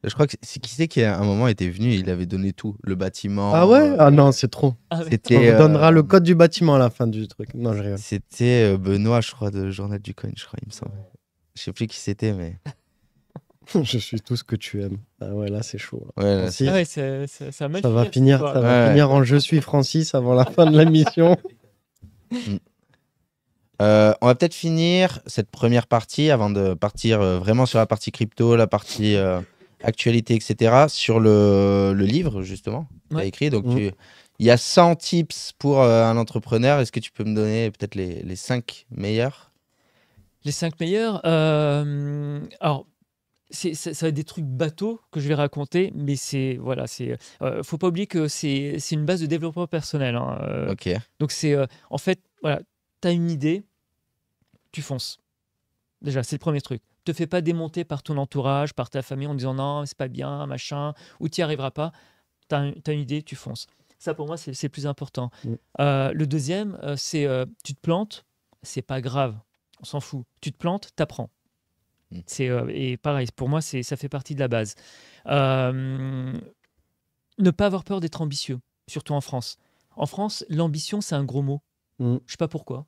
Je crois que c'est qui c'est qui à un moment était venu, il avait donné tout, le bâtiment. Ah ouais? Ah non, c'est trop. Ah, ouais. On C'était vous donnera le code du bâtiment à la fin du truc. Non, je rigole. c'était Benoît, je crois, de Journal du Coin, je crois, il me semble. Je sais plus qui c'était, mais Je suis tout ce que tu aimes. Ah ouais, là, c'est chaud. Là. ouais, là, Francis, Ah ouais, ça a mal ça fini, va cette finir, histoire. ça va Ouais. finir en Je suis Francis avant la fin de la mission. On va peut-être finir cette première partie avant de partir vraiment sur la partie crypto, la partie actualité, etc. Sur le livre, justement, que tu as Ouais. écrit. Donc, Mhm. il y a 100 tips pour un entrepreneur. Est-ce que tu peux me donner peut-être les 5 meilleurs? Les 5 meilleurs. Alors, ça va être des trucs bateaux que je vais raconter, mais faut pas oublier que c'est une base de développement personnel. Hein. Ok. Donc en fait, voilà, tu as une idée, tu fonces. Déjà, c'est le premier truc. Te fais pas démonter par ton entourage, par ta famille en disant non, c'est pas bien, machin, ou tu n'y arriveras pas. Tu as une idée, tu fonces. Ça, pour moi, c'est le plus important. Mm. Le deuxième, c'est tu te plantes, c'est pas grave, on s'en fout. Tu te plantes, t'apprends. Mm. Et pareil, pour moi, ça fait partie de la base. Euh, Ne pas avoir peur d'être ambitieux, surtout en France. En France, l'ambition, c'est un gros mot. Mm. Je sais pas pourquoi,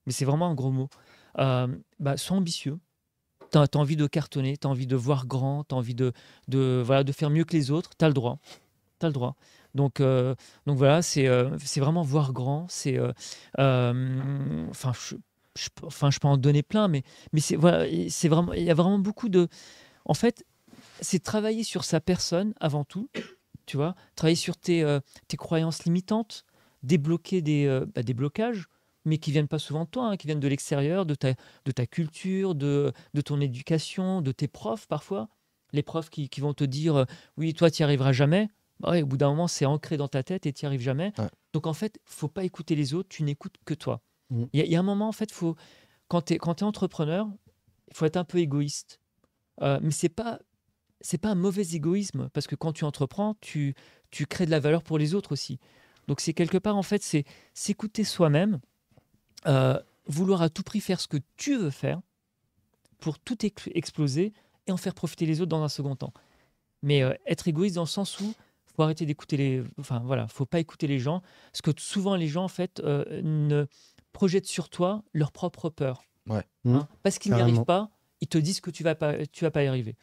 mais c'est vraiment un gros mot. Sois ambitieux. Tu as envie de cartonner, tu as envie de voir grand, tu as envie voilà, de faire mieux que les autres, tu as le droit. T'as le droit. Donc voilà, c'est vraiment voir grand. Je peux en donner plein, mais voilà, c'est vraiment, il y a vraiment beaucoup de. En fait, c'est travailler sur sa personne avant tout, tu vois, travailler sur tes croyances limitantes, débloquer des blocages, mais qui viennent pas souvent de toi, hein, qui viennent de l'extérieur, de ta culture, de ton éducation, de tes profs parfois. Les profs qui vont te dire oui, toi, tu n'y arriveras jamais. Bah ouais, au bout d'un moment, c'est ancré dans ta tête et tu n'y arrives jamais. Ouais. Donc en fait, faut pas écouter les autres, tu n'écoutes que toi. Mm. Il y a un moment, en fait, quand tu es entrepreneur, il faut être un peu égoïste. Mais c'est pas un mauvais égoïsme, parce que quand tu entreprends, tu crées de la valeur pour les autres aussi. Donc c'est quelque part, en fait, c'est s'écouter soi-même, vouloir à tout prix faire ce que tu veux faire pour tout exploser et en faire profiter les autres dans un second temps. Mais être égoïste dans le sens où faut arrêter d'écouter faut pas écouter les gens, parce que souvent les gens en fait ne projettent sur toi leur propre peur. Ouais. Parce qu'ils n'y Carrément. arrivent pas, ils te disent que tu vas pas y arriver.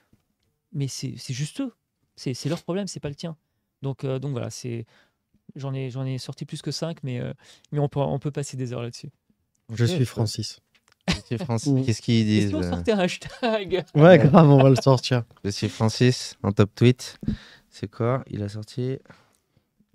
Mais c'est juste eux, c'est leur problème, c'est pas le tien. Donc voilà, j'en ai sorti plus que 5, mais on peut passer des heures là-dessus. Je suis Francis. Je suis Francis. Qu'est-ce qu'ils Et disent si on sortait un hashtag Ouais, grave, on va le sortir. Je suis Francis en top tweet. C'est quoi? Il a sorti.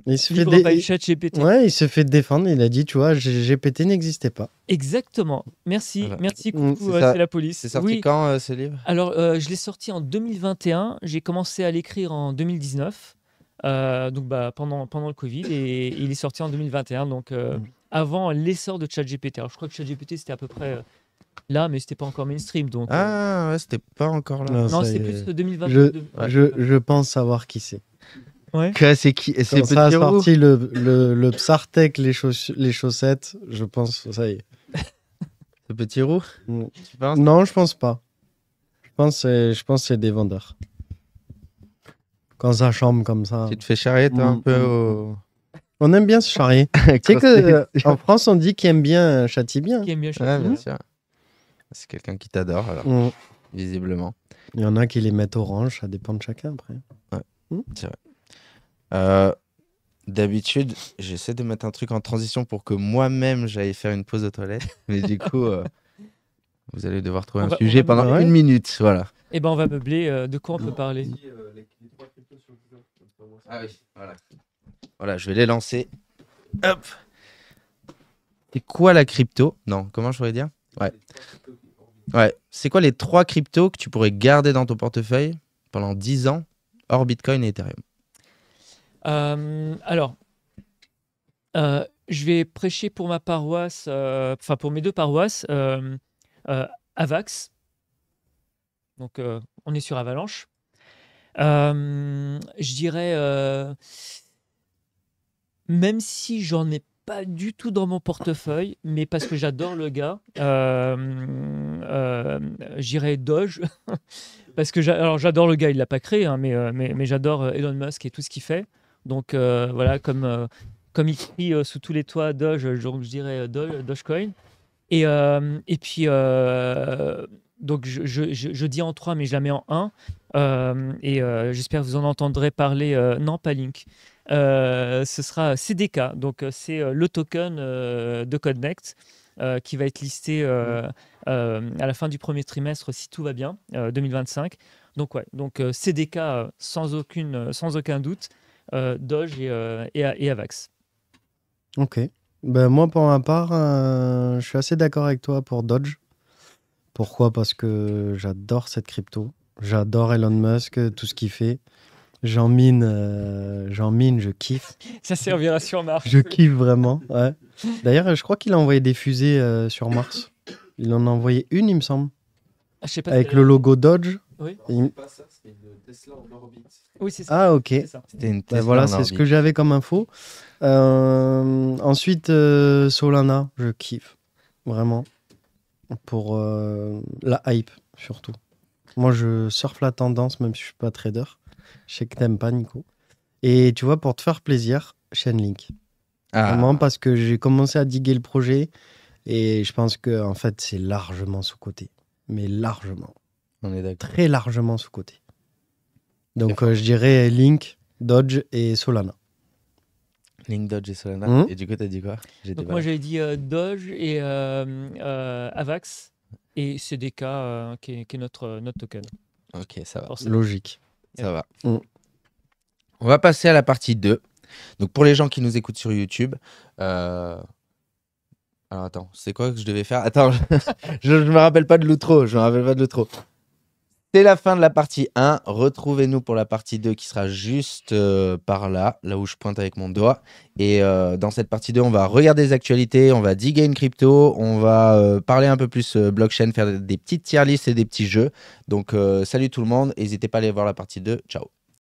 Il se fait Libre by ChatGPT. Ouais, il se fait défendre. Il a dit, tu vois, GPT n'existait pas. Exactement. Merci, Voilà. merci, coucou, C'est ça. c'est la police. C'est sorti Oui. quand ce livre? Alors, je l'ai sorti en 2021. J'ai commencé à l'écrire en 2019, donc pendant le Covid, et il est sorti en 2021, donc avant l'essor de ChatGPT. Alors, je crois que ChatGPT c'était à peu près là, mais c'était pas encore mainstream, donc. Ah ouais, c'était pas encore là. Non, non, ça c'était y est. plus 2022. Je pense savoir qui c'est. Ouais. C'est qui? C'est Quand ça a Petit Roux. sorti le Psartec, les chaussettes, je pense, ça y est. C'est Petit Roux? Mm. Tu penses? Non, je pense pas. Je pense que c'est des vendeurs. Quand ça chambre comme ça. Tu te fais charrier toi un peu au. On aime bien se charrier. Tu sais que en France, on dit qui aime bien châtie bien. Qui aime bien Ouais, ChatGPT. bien sûr. C'est quelqu'un qui t'adore alors, Mm. visiblement. Il y en a qui les mettent orange, ça dépend de chacun après. C'est vrai. D'habitude, j'essaie de mettre un truc en transition pour que moi-même j'aille faire une pause aux toilettes. Mais du coup, vous allez devoir trouver On un va sujet pendant meubler. 1 minute. Voilà. Eh ben, on va meubler. De quoi on peut parler? Les 3 cryptos sur le Google. Comme ça, moi, ça- Ah oui, voilà. Voilà, je vais les lancer. Hop. C'est quoi la crypto? Non, comment je pourrais dire? Ouais. Les 3 cryptos qui sont Ouais. C'est quoi les 3 cryptos que tu pourrais garder dans ton portefeuille pendant 10 ans hors Bitcoin et Ethereum? Alors, je vais prêcher pour ma paroisse, pour mes 2 paroisses, Avax. Donc, on est sur Avalanche. Je dirais, même si j'en ai pas du tout dans mon portefeuille, mais parce que j'adore le gars, j'irais Doge. Parce que alors j'adore le gars, il l'a pas créé, hein, mais j'adore Elon Musk et tout ce qu'il fait. Donc voilà, comme il crie sous tous les toits Doge, je dirais Dogecoin. Et puis donc je dis en 3, mais je la mets en 1. J'espère que vous en entendrez parler. Non, pas Link. Ce sera CDK. Donc c'est le token de Connect qui va être listé à la fin du premier trimestre si tout va bien, 2025. Donc ouais, CDK sans aucun doute, Doge et Avax. Ok. Ben, moi, pour ma part, je suis assez d'accord avec toi pour Dodge. Pourquoi? Parce que j'adore cette crypto. J'adore Elon Musk, tout ce qu'il fait. J'en mine, je kiffe. Ça servira sur Mars. Je kiffe vraiment. Ouais. D'ailleurs, je crois qu'il a envoyé des fusées sur Mars. Il en a envoyé une, il me semble, Je sais pas avec le logo Dodge. Oui. Il- pas ça, c'est une Tesla en orbite. Oui, c'est ça. Ah, ok. C'est ça. C'était une Ben Tesla voilà, en c'est ce orbite. que j'avais comme info. Ensuite, Solana, je kiffe. Vraiment. Pour la hype, surtout. Moi, je surfe la tendance, même si je suis pas trader. Je sais que t'aimes pas, Nico. Et tu vois, pour te faire plaisir, Chainlink. Vraiment, Ah, parce que j'ai commencé à diguer le projet et je pense que en fait, c'est largement sous-coté. Mais largement. on est d'accord. Très largement sous-coté. Donc, fort. je dirais Link, Dodge et Solana. Link, Dodge et Solana. Mhm. Et du coup, t'as dit quoi? J'étais Donc pas moi là. j'avais dit Doge et Avax et CDK qui est notre token. Ok, ça va. Forcément. Logique. Ça va. Mm. On va passer à la partie 2. Donc, pour les gens qui nous écoutent sur YouTube, alors attends, c'est quoi que je devais faire? Attends, je me rappelle pas de l'outro. Je me rappelle pas de l'outro. C'est la fin de la partie 1. Retrouvez-nous pour la partie 2 qui sera juste par là, là où je pointe avec mon doigt. Et dans cette partie 2, on va regarder les actualités, on va diguer une crypto, on va parler un peu plus blockchain, faire des petites tier lists et des petits jeux. Donc, salut tout le monde. N'hésitez pas à aller voir la partie 2. Ciao.